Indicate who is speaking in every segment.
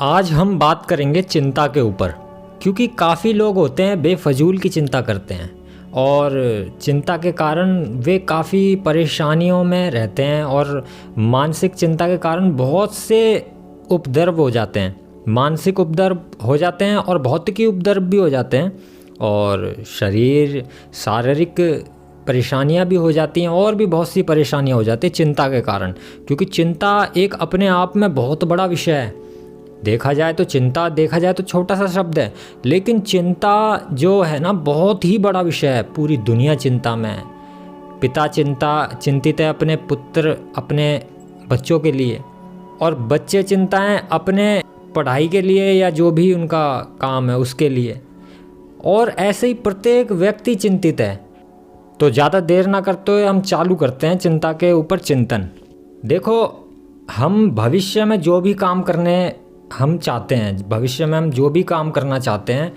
Speaker 1: आज हम बात करेंगे चिंता के ऊपर, क्योंकि काफ़ी लोग होते हैं बेफजूल की चिंता करते हैं और चिंता के कारण वे काफ़ी परेशानियों में रहते हैं और मानसिक चिंता के कारण बहुत से उपद्रव हो जाते हैं। मानसिक उपद्रव हो जाते हैं और भौतिकी उपद्रव भी हो जाते हैं और शारीरिक परेशानियां भी हो जाती हैं और भी बहुत सी परेशानियां हो जाती हैं चिंता के कारण, क्योंकि चिंता एक अपने आप में बहुत बड़ा विषय है। देखा जाए तो छोटा सा शब्द है, लेकिन चिंता जो है ना बहुत ही बड़ा विषय है। पूरी दुनिया चिंता में है। पिता चिंतित है अपने पुत्र अपने बच्चों के लिए, और बच्चे चिंताएं अपने पढ़ाई के लिए या जो भी उनका काम है उसके लिए, और ऐसे ही प्रत्येक व्यक्ति चिंतित है। तो ज़्यादा देर ना करते हुए हम चालू करते हैं चिंता के ऊपर चिंतन। देखो, हम भविष्य में जो भी काम करने हम चाहते हैं, भविष्य में हम जो भी काम करना चाहते हैं,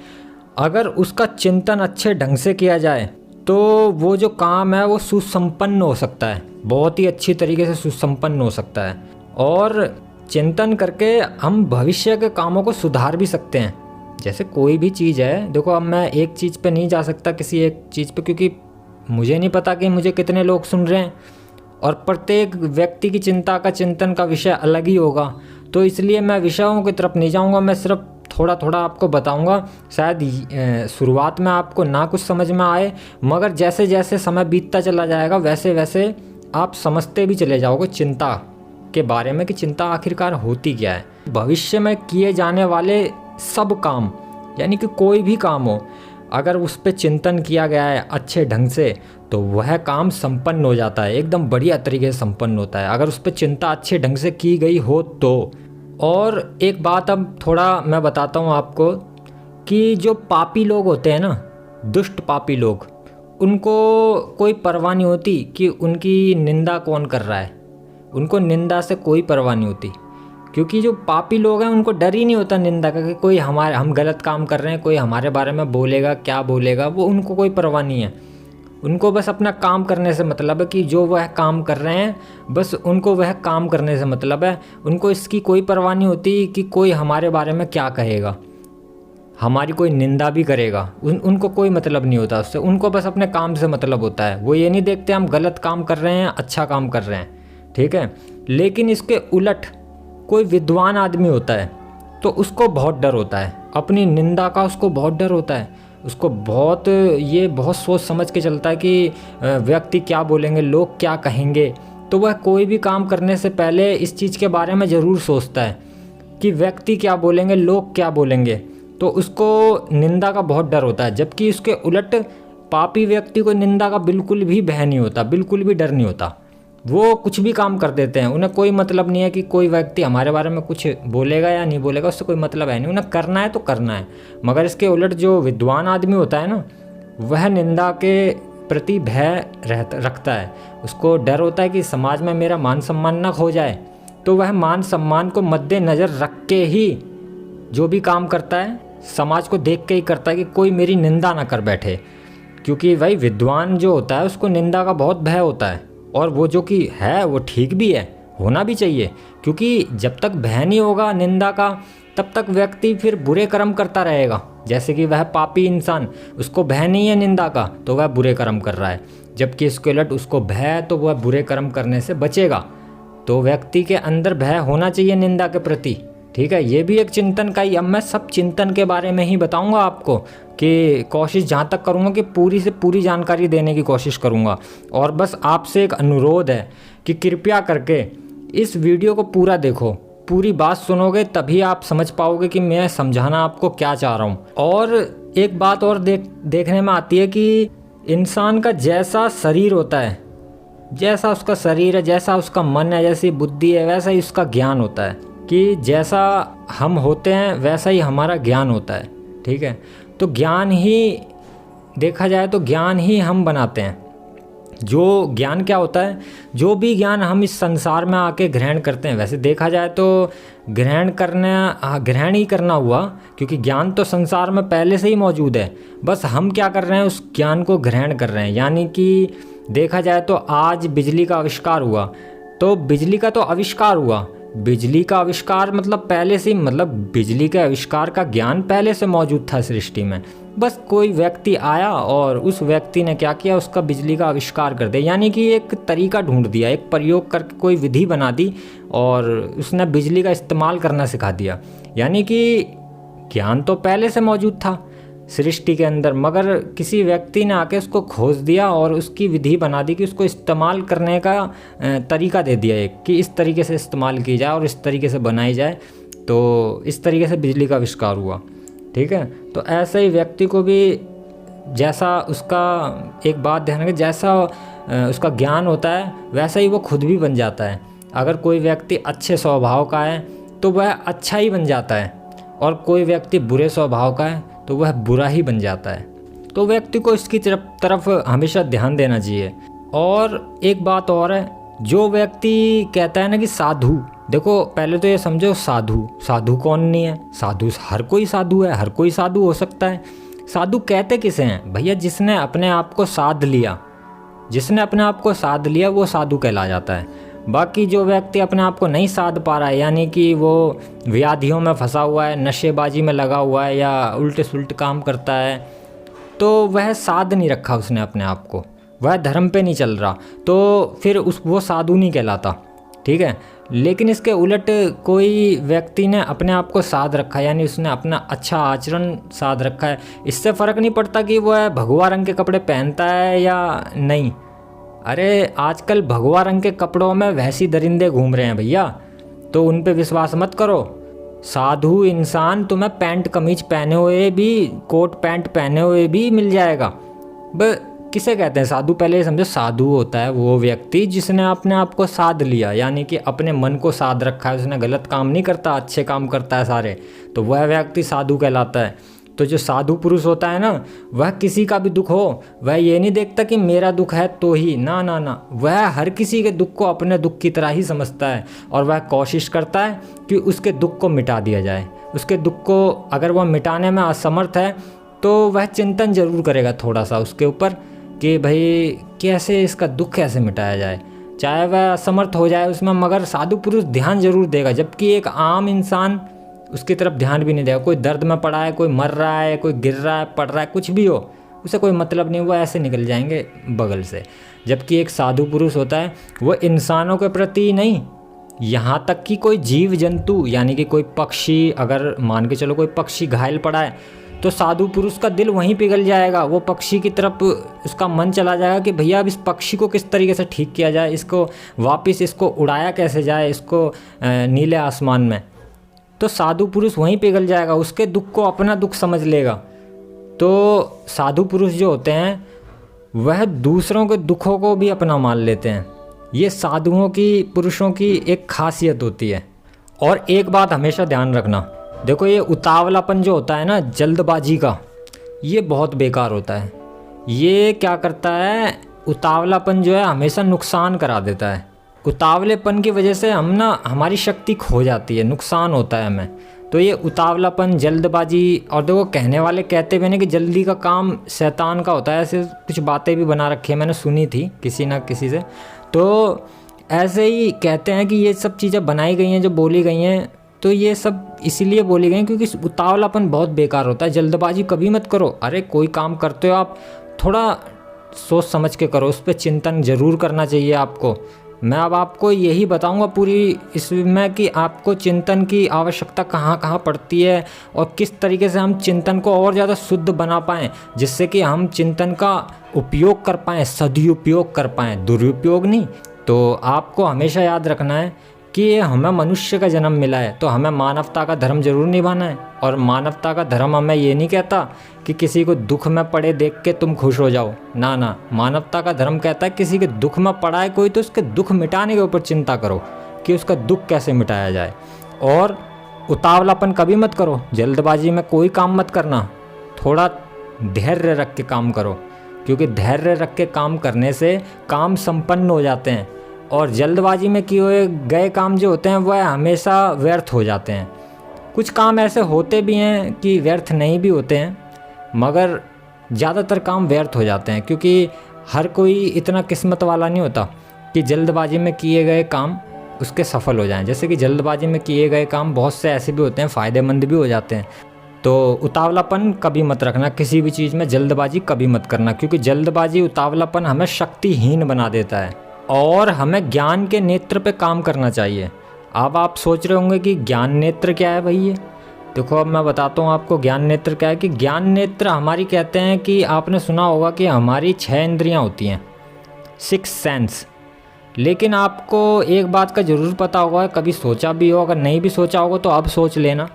Speaker 1: अगर उसका चिंतन अच्छे ढंग से किया जाए तो वो जो काम है वो सुसंपन्न हो सकता है, बहुत ही अच्छी तरीके से सुसंपन्न हो सकता है। और चिंतन करके हम भविष्य के कामों को सुधार भी सकते हैं। जैसे कोई भी चीज़ है, देखो अब मैं एक चीज़ पे नहीं जा सकता किसी एक चीज़ पे, क्योंकि मुझे नहीं पता कि मुझे कितने लोग सुन रहे हैं और प्रत्येक व्यक्ति की चिंता का चिंतन का विषय अलग ही होगा। तो इसलिए मैं विषयों की तरफ नहीं जाऊंगा, मैं सिर्फ थोड़ा थोड़ा आपको बताऊंगा। शायद शुरुआत में आपको ना कुछ समझ में आए, मगर जैसे जैसे समय बीतता चला जाएगा वैसे वैसे आप समझते भी चले जाओगे चिंता के बारे में कि चिंता आखिरकार होती क्या है। भविष्य में किए जाने वाले सब काम, यानी कि कोई भी काम हो, अगर उस पर चिंतन किया गया है अच्छे ढंग से तो वह काम संपन्न हो जाता है, एकदम बढ़िया तरीके से संपन्न होता है, अगर उस पर चिंता अच्छे ढंग से की गई हो तो। और एक बात अब थोड़ा मैं बताता हूँ आपको कि जो पापी लोग होते हैं ना, दुष्ट पापी लोग, उनको कोई परवाह नहीं होती कि उनकी निंदा कौन कर रहा है। उनको निंदा से कोई परवाह नहीं होती, क्योंकि जो पापी लोग हैं उनको डर ही नहीं होता निंदा का कि कोई हम गलत काम कर रहे हैं, कोई हमारे बारे में बोलेगा, क्या बोलेगा, वो उनको कोई परवाह नहीं है। उनको बस अपना काम करने से मतलब है कि जो वह काम कर रहे हैं बस उनको वह काम करने से मतलब है। उनको इसकी कोई परवाह नहीं होती कि कोई हमारे बारे में क्या कहेगा, हमारी कोई निंदा भी करेगा, उनको कोई मतलब नहीं होता उससे। उनको बस अपने काम से मतलब होता है। वो ये नहीं देखते हम गलत काम कर रहे हैं अच्छा काम कर रहे हैं, ठीक है। लेकिन इसके उलट कोई विद्वान आदमी होता है तो उसको बहुत डर होता है अपनी निंदा का, उसको बहुत डर होता है, उसको बहुत सोच समझ के चलता है कि व्यक्ति क्या बोलेंगे, लोग क्या कहेंगे। तो वह कोई भी काम करने से पहले इस चीज़ के बारे में ज़रूर सोचता है कि व्यक्ति क्या बोलेंगे, लोग क्या बोलेंगे। तो उसको निंदा का बहुत डर होता है, जबकि उसके उलट पापी व्यक्ति को निंदा का बिल्कुल भी भय नहीं होता, बिल्कुल भी डर नहीं होता। वो कुछ भी काम कर देते हैं, उन्हें कोई मतलब नहीं है कि कोई व्यक्ति हमारे बारे में कुछ बोलेगा या नहीं बोलेगा, उससे कोई मतलब है नहीं, उन्हें करना है तो करना है। मगर इसके उलट जो विद्वान आदमी होता है ना, वह निंदा के प्रति भय रखता है। उसको डर होता है कि समाज में मेरा मान सम्मान ना खो जाए, तो वह मान सम्मान को मद्देनज़र रख के ही जो भी काम करता है समाज को देख के ही करता है कि कोई मेरी निंदा ना कर बैठे। क्योंकि भाई विद्वान जो होता है उसको निंदा का बहुत भय होता है, और वो जो कि है वो ठीक भी है, होना भी चाहिए। क्योंकि जब तक भय नहीं होगा निंदा का, तब तक व्यक्ति फिर बुरे कर्म करता रहेगा। जैसे कि वह पापी इंसान, उसको भय नहीं है निंदा का तो वह बुरे कर्म कर रहा है, जबकि इसके उलट उसको भय है तो वह बुरे कर्म करने से बचेगा। तो व्यक्ति के अंदर भय होना चाहिए निंदा के प्रति, ठीक है। ये भी एक चिंतन का ही, अब मैं सब चिंतन के बारे में ही बताऊंगा आपको, कि कोशिश जहाँ तक करूँगा कि पूरी से पूरी जानकारी देने की कोशिश करूँगा। और बस आपसे एक अनुरोध है कि कृपया करके इस वीडियो को पूरा देखो, पूरी बात सुनोगे तभी आप समझ पाओगे कि मैं समझाना आपको क्या चाह रहा हूँ। और एक बात और देखने में आती है कि इंसान का जैसा शरीर होता है, जैसा उसका शरीर है, जैसा उसका मन है, जैसी बुद्धि है, वैसा ही उसका ज्ञान होता है। कि जैसा हम होते हैं वैसा ही हमारा ज्ञान होता है, ठीक है। तो ज्ञान ही, देखा जाए तो ज्ञान ही हम बनाते हैं। जो ज्ञान क्या होता है, जो भी ज्ञान हम इस संसार में आके ग्रहण करते हैं, वैसे देखा जाए तो ग्रहण ही करना हुआ, क्योंकि ज्ञान तो संसार में पहले से ही मौजूद है, बस हम क्या कर रहे हैं उस ज्ञान को ग्रहण कर रहे हैं। यानी कि देखा जाए तो आज बिजली का आविष्कार हुआ, तो बिजली का तो आविष्कार हुआ, बिजली का आविष्कार मतलब पहले से, मतलब बिजली के आविष्कार का ज्ञान पहले से मौजूद था सृष्टि में। बस कोई व्यक्ति आया और उस व्यक्ति ने क्या किया, उसका बिजली का आविष्कार कर दिया, यानी कि एक तरीका ढूंढ दिया, एक प्रयोग करके कोई विधि बना दी और उसने बिजली का इस्तेमाल करना सिखा दिया। यानी कि ज्ञान तो पहले से मौजूद था सृष्टि के अंदर, मगर किसी व्यक्ति ने आके उसको खोज दिया और उसकी विधि बना दी कि उसको इस्तेमाल करने का तरीका दे दिया एक, कि इस तरीके से इस्तेमाल की जाए और इस तरीके से बनाई जाए। तो इस तरीके से बिजली का आविष्कार हुआ। ठीक है, तो ऐसे ही व्यक्ति को भी जैसा उसका, एक बात ध्यान रखें, जैसा उसका ज्ञान होता है वैसा ही वो खुद भी बन जाता है। अगर कोई व्यक्ति अच्छे स्वभाव का है तो वह अच्छा ही बन जाता है, और कोई व्यक्ति बुरे स्वभाव का है तो वह बुरा ही बन जाता है। तो व्यक्ति को इसकी तरफ हमेशा ध्यान देना चाहिए। और एक बात और है, जो व्यक्ति कहता है ना कि साधु, देखो पहले तो ये समझो, साधु कौन नहीं है? साधु हर कोई साधु है, हर कोई साधु हो सकता है। साधु कहते किसे हैं भैया? जिसने अपने आप को साध लिया, जिसने अपने आप को साध लिया वो साधु कहला जाता है। बाकी जो व्यक्ति अपने आप को नहीं साध पा रहा है, यानी कि वो व्याधियों में फंसा हुआ है, नशेबाजी में लगा हुआ है, या उल्टे सुलटे काम करता है, तो वह साध नहीं रखा उसने अपने आप को, वह धर्म पे नहीं चल रहा, तो फिर वो साधु नहीं कहलाता। ठीक है, लेकिन इसके उलट कोई व्यक्ति ने अपने आप को साध रखा है, यानी उसने अपना अच्छा आचरण साध रखा है, इससे फ़र्क नहीं पड़ता कि वह भगवा रंग के कपड़े पहनता है या नहीं। अरे आजकल भगवा रंग के कपड़ों में वैसी दरिंदे घूम रहे हैं भैया, तो उन पे विश्वास मत करो। साधु इंसान तुम्हें पैंट कमीज पहने हुए भी, कोट पैंट पहने हुए भी मिल जाएगा। किसे कहते हैं साधु? पहले समझो, साधु होता है वो व्यक्ति जिसने अपने आप को साध लिया, यानी कि अपने मन को साध रखा है, उसने गलत काम नहीं करता, अच्छे काम करता है सारे, तो वह व्यक्ति साधु कहलाता है। तो जो साधु पुरुष होता है ना, वह किसी का भी दुख हो, वह ये नहीं देखता कि मेरा दुख है तो ही, ना, वह हर किसी के दुख को अपने दुख की तरह ही समझता है, और वह कोशिश करता है कि उसके दुख को मिटा दिया जाए। उसके दुख को अगर वह मिटाने में असमर्थ है तो वह चिंतन जरूर करेगा थोड़ा सा उसके ऊपर, कि भाई कैसे इसका दुख कैसे मिटाया जाए, चाहे वह असमर्थ हो जाए उसमें, मगर साधु पुरुष ध्यान जरूर देगा। जबकि एक आम इंसान उसकी तरफ ध्यान भी नहीं देगा। कोई दर्द में पड़ा है, कोई मर रहा है, कोई गिर रहा है, पड़ रहा है, कुछ भी हो, उसे कोई मतलब नहीं, वो ऐसे निकल जाएंगे बगल से। जबकि एक साधु पुरुष होता है, वो इंसानों के प्रति नहीं, यहाँ तक कि कोई जीव जंतु, यानी कि कोई पक्षी, अगर मान के चलो कोई पक्षी घायल पड़ा है, तो साधु पुरुष का दिल वहीं पिघल जाएगा, वो पक्षी की तरफ उसका मन चला जाएगा कि भैया अब इस पक्षी को किस तरीके से ठीक किया जाए, इसको वापस इसको उड़ाया कैसे जाए, इसको नीले आसमान में। तो साधु पुरुष वहीं पिघल जाएगा, उसके दुख को अपना दुख समझ लेगा। तो साधु पुरुष जो होते हैं वह दूसरों के दुखों को भी अपना मान लेते हैं। ये साधुओं की, पुरुषों की एक खासियत होती है। और एक बात हमेशा ध्यान रखना, देखो ये उतावलापन जो होता है ना, जल्दबाजी का, ये बहुत बेकार होता है। ये क्या करता है, उतावलापन जो है हमेशा नुकसान करा देता है। उतावलेपन की वजह से हम ना, हमारी शक्ति खो जाती है, नुकसान होता है हमें। तो ये उतावलापन, जल्दबाजी, और देखो कहने वाले कहते हुए ना कि जल्दी का काम शैतान का होता है, ऐसे कुछ बातें भी बना रखी है, मैंने सुनी थी किसी ना किसी से। तो ऐसे ही कहते हैं कि ये सब चीज़ें बनाई गई हैं, जो बोली गई हैं, तो ये सब इसीलिए बोली गई क्योंकि उतावलापन बहुत बेकार होता है। जल्दबाजी कभी मत करो। अरे कोई काम करते हो आप, थोड़ा सोच समझ के करो, उस पर चिंतन ज़रूर करना चाहिए आपको। मैं अब आपको यही बताऊंगा पूरी इसमें कि आपको चिंतन की आवश्यकता कहाँ कहाँ पड़ती है, और किस तरीके से हम चिंतन को और ज़्यादा शुद्ध बना पाएँ, जिससे कि हम चिंतन का उपयोग कर पाएँ, सदुपयोग कर पाएँ, दुरुपयोग नहीं। तो आपको हमेशा याद रखना है कि हमें मनुष्य का जन्म मिला है, तो हमें मानवता का धर्म जरूर निभाना है। और मानवता का धर्म हमें ये नहीं कहता कि किसी को दुख में पड़े देख के तुम खुश हो जाओ, ना। मानवता का धर्म कहता है किसी के दुख में पड़ा है कोई, तो उसके दुख मिटाने के ऊपर चिंता करो कि उसका दुख कैसे मिटाया जाए। और उतावलापन कभी मत करो, जल्दबाजी में कोई काम मत करना, थोड़ा धैर्य रख के काम करो, क्योंकि धैर्य रख के काम करने से काम संपन्न हो जाते हैं। और जल्दबाजी में किए हुए गए काम जो होते हैं वह हमेशा व्यर्थ हो जाते हैं। कुछ काम ऐसे होते भी हैं कि व्यर्थ नहीं भी होते हैं, मगर ज़्यादातर काम व्यर्थ हो जाते हैं, क्योंकि हर कोई इतना किस्मत वाला नहीं होता कि जल्दबाजी में किए गए काम उसके सफल हो जाएं। जैसे कि जल्दबाजी में किए गए काम बहुत से ऐसे भी होते हैं फ़ायदेमंद भी हो जाते हैं। तो उतावलापन कभी मत रखना, किसी भी चीज़ में जल्दबाजी कभी मत करना, क्योंकि जल्दबाजी उतावलापन हमें शक्तिहीन बना देता है और हमें ज्ञान के नेत्र पे काम करना चाहिए। अब आप सोच रहे होंगे कि ज्ञान नेत्र क्या है भाई ये। देखो अब मैं बताता हूँ आपको ज्ञान नेत्र क्या है। कि ज्ञान नेत्र हमारी कहते हैं कि आपने सुना होगा कि हमारी 6 इंद्रियाँ होती हैं, 6 सेंस। लेकिन आपको एक बात का ज़रूर पता होगा, कभी सोचा भी हो, अगर नहीं भी सोचा होगा तो अब सोच लेना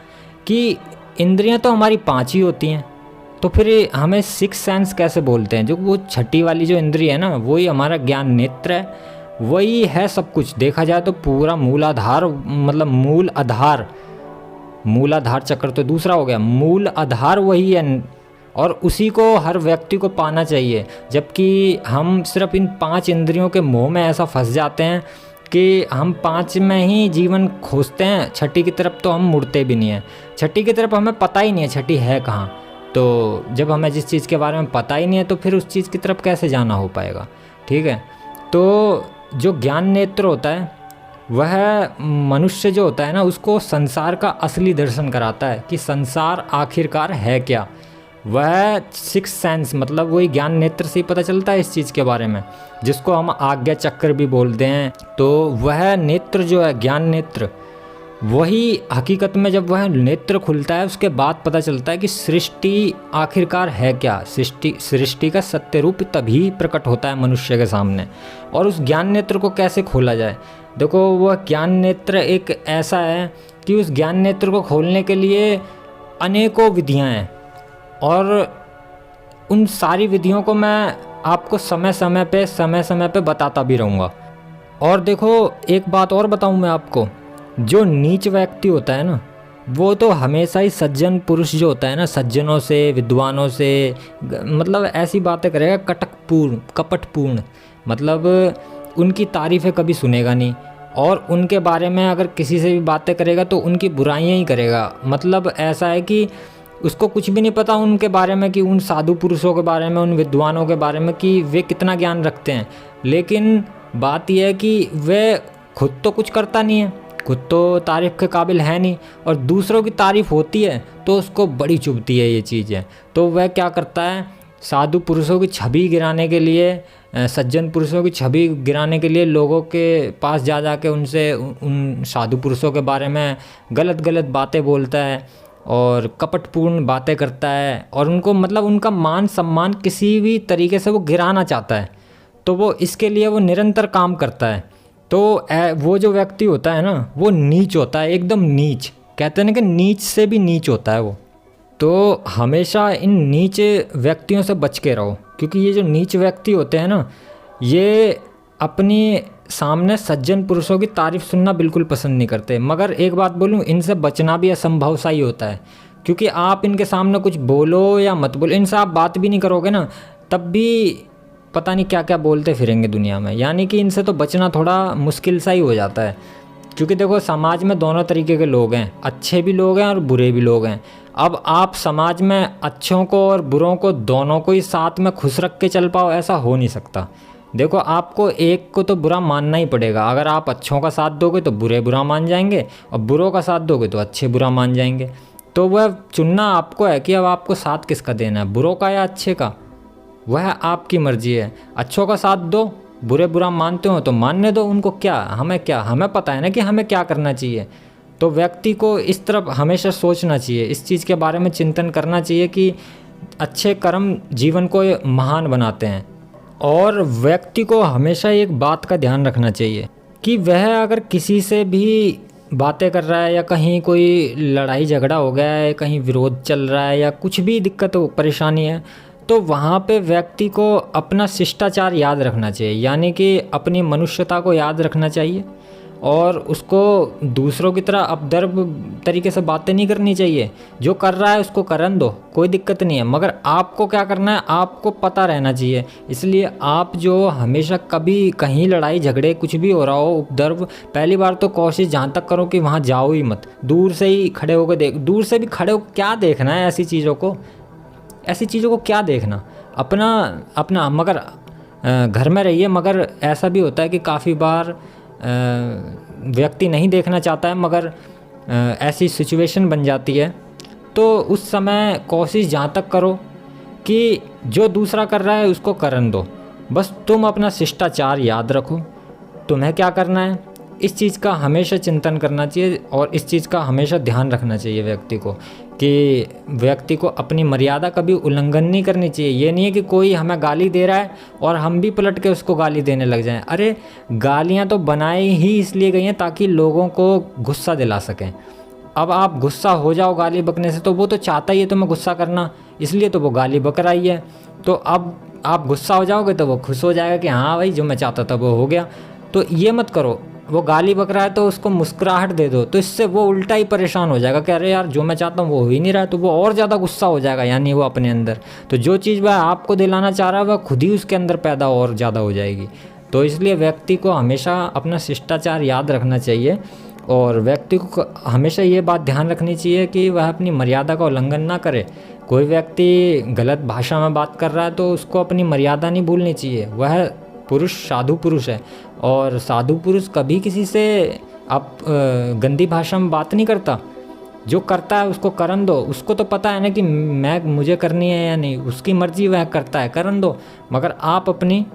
Speaker 1: कि इंद्रियां तो हमारी 5 ही होती हैं, तो फिर हमें 6 सेंस कैसे बोलते हैं। जो वो छठी वाली जो इंद्रिय है ना, वही हमारा ज्ञान नेत्र है, वही है सब कुछ। देखा जाए तो पूरा मूलाधार, मतलब मूलाधार चक्र तो दूसरा हो गया, मूल आधार वही है और उसी को हर व्यक्ति को पाना चाहिए। जबकि हम सिर्फ इन 5 इंद्रियों के मोह में ऐसा फंस जाते हैं कि हम 5 में ही जीवन खोजते हैं, छठी की तरफ तो हम मुड़ते भी नहीं हैं। छठी की तरफ हमें पता ही नहीं है छठी है कहाँ। तो जब हमें जिस चीज़ के बारे में पता ही नहीं है तो फिर उस चीज़ की तरफ कैसे जाना हो पाएगा। ठीक है, तो जो ज्ञान नेत्र होता है वह मनुष्य जो होता है ना, उसको संसार का असली दर्शन कराता है कि संसार आखिरकार है क्या। वह 6 सेंस, मतलब वही ज्ञान नेत्र से ही पता चलता है इस चीज़ के बारे में, जिसको हम आज्ञा चक्र भी बोलते हैं। तो वह नेत्र जो है ज्ञान नेत्र, वही हकीकत में जब वह नेत्र खुलता है उसके बाद पता चलता है कि सृष्टि आखिरकार है क्या। सृष्टि का सत्य रूप तभी प्रकट होता है मनुष्य के सामने। और उस ज्ञान नेत्र को कैसे खोला जाए। देखो वह ज्ञान नेत्र एक ऐसा है कि उस ज्ञान नेत्र को खोलने के लिए अनेकों विधियाँ हैं और उन सारी विधियों को मैं आपको समय समय पे बताता भी रहूँगा। और देखो एक बात और बताऊँ मैं आपको, जो नीच व्यक्ति होता है ना, वो तो हमेशा ही सज्जन पुरुष जो होता है ना, सज्जनों से, विद्वानों से मतलब ऐसी बातें करेगा कपटपूर्ण, मतलब उनकी तारीफ़ें कभी सुनेगा नहीं और उनके बारे में अगर किसी से भी बातें करेगा तो उनकी बुराइयां ही करेगा। मतलब ऐसा है कि उसको कुछ भी नहीं पता उनके बारे में, कि उन साधु पुरुषों के बारे में, उन विद्वानों के बारे में कि वे कितना ज्ञान रखते हैं। लेकिन बात यह है कि वे खुद तो कुछ करता नहीं है, खुद तो तारीफ़ के काबिल है नहीं, और दूसरों की तारीफ़ होती है तो उसको बड़ी चुभती है ये चीज़ें। तो वह क्या करता है, साधु पुरुषों की छवि गिराने के लिए, सज्जन पुरुषों की छवि गिराने के लिए लोगों के पास जा के उनसे उन साधु पुरुषों के बारे में गलत बातें बोलता है और कपटपूर्ण बातें करता है और उनको मतलब उनका मान सम्मान किसी भी तरीके से वो गिराना चाहता है। तो वो इसके लिए वो निरंतर काम करता है। तो वो जो व्यक्ति होता है ना, वो नीच होता है, एकदम नीच। कहते हैं ना कि नीच से भी नीच होता है वो। तो हमेशा इन नीच व्यक्तियों से बच के रहो, क्योंकि ये जो नीच व्यक्ति होते हैं ना, ये अपनी सामने सज्जन पुरुषों की तारीफ़ सुनना बिल्कुल पसंद नहीं करते। मगर एक बात बोलूँ, इनसे बचना भी असंभव सा ही होता है, क्योंकि आप इनके सामने कुछ बोलो या मत बोलो, इनसे आप बात भी नहीं करोगे ना, तब भी पता नहीं क्या क्या बोलते फिरेंगे दुनिया में। यानी कि इनसे तो बचना थोड़ा मुश्किल सा ही हो जाता है, क्योंकि देखो समाज में दोनों तरीके के लोग हैं, अच्छे भी लोग हैं और बुरे भी लोग हैं। अब आप समाज में अच्छों को और बुरों को दोनों को ही साथ में खुश रख के चल पाओ, ऐसा हो नहीं सकता। देखो आपको एक को तो बुरा मानना ही पड़ेगा। अगर आप अच्छों का साथ दोगे तो बुरे बुरा मान जाएंगे और बुरों का साथ दोगे तो अच्छे बुरा मान जाएंगे। तो वह चुनना आपको है कि अब आपको साथ किसका देना है, बुरों का या अच्छे का, वह आपकी मर्जी है। अच्छों का साथ दो, बुरे बुरा मानते हो तो मानने दो उनको, हमें पता है ना कि हमें क्या करना चाहिए। तो व्यक्ति को इस तरफ हमेशा सोचना चाहिए, इस चीज़ के बारे में चिंतन करना चाहिए कि अच्छे कर्म जीवन को महान बनाते हैं। और व्यक्ति को हमेशा एक बात का ध्यान रखना चाहिए कि वह अगर किसी से भी बातें कर रहा है या कहीं कोई लड़ाई झगड़ा हो गया है, कहीं विरोध चल रहा है या कुछ भी दिक्कत हो परेशानी है, तो वहाँ पे व्यक्ति को अपना शिष्टाचार याद रखना चाहिए, यानी कि अपनी मनुष्यता को याद रखना चाहिए और उसको दूसरों की तरह अपदर्भ तरीके से बातें नहीं करनी चाहिए। जो कर रहा है उसको करन दो, कोई दिक्कत नहीं है, मगर आपको क्या करना है आपको पता रहना चाहिए। इसलिए आप जो हमेशा कभी कहीं लड़ाई झगड़े कुछ भी हो रहा हो, उपद्रव, पहली बार तो कोशिश जहाँ तक करो कि वहाँ जाओ ही मत, दूर से ही खड़े होकर दूर से भी खड़े हो, क्या देखना है ऐसी चीज़ों को क्या देखना, अपना मगर घर में रहिए। मगर ऐसा भी होता है कि काफ़ी बार व्यक्ति नहीं देखना चाहता है मगर ऐसी सिचुएशन बन जाती है, तो उस समय कोशिश जहाँ तक करो कि जो दूसरा कर रहा है उसको करन दो। बस तुम अपना शिष्टाचार याद रखो, तुम्हें क्या करना है, इस चीज़ का हमेशा चिंतन करना चाहिए और इस चीज़ का हमेशा ध्यान रखना चाहिए व्यक्ति को कि व्यक्ति को अपनी मर्यादा कभी उल्लंघन नहीं करनी चाहिए। ये नहीं है कि कोई हमें गाली दे रहा है और हम भी पलट के उसको गाली देने लग जाएं। अरे गालियाँ तो बनाई ही इसलिए गई हैं ताकि लोगों को गुस्सा दिला सकें। अब आप गुस्सा हो जाओ गाली बकने से, तो वो तो चाहता ही है तुम्हें गुस्सा करना, इसलिए तो वो गाली बक रही है। तो अब आप गुस्सा हो जाओगे तो वो खुश हो जाएगा कि हाँ भाई जो मैं चाहता था वो हो गया। तो ये मत करो, वो गाली बक रहा है तो उसको मुस्कुराहट दे दो, तो इससे वो उल्टा ही परेशान हो जाएगा कि अरे यार जो मैं चाहता हूँ वो हो ही नहीं रहा है, तो वो और ज़्यादा गुस्सा हो जाएगा, यानी वो अपने अंदर तो जो चीज़ वह आपको दिलाना चाह रहा है वह खुद ही उसके अंदर पैदा और ज़्यादा हो जाएगी। तो इसलिए व्यक्ति को हमेशा अपना शिष्टाचार याद रखना चाहिए और व्यक्ति को हमेशा ये बात ध्यान रखनी चाहिए कि वह अपनी मर्यादा का उल्लंघन ना करे। कोई व्यक्ति गलत भाषा में बात कर रहा है तो उसको अपनी मर्यादा नहीं भूलनी चाहिए। वह पुरुष साधु पुरुष है और साधु पुरुष कभी किसी से आप गंदी भाषा में बात नहीं करता। जो करता है उसको करन दो, उसको तो पता है ना कि मुझे करनी है या नहीं, उसकी मर्जी वह करता है, करन दो। मगर आप अपनी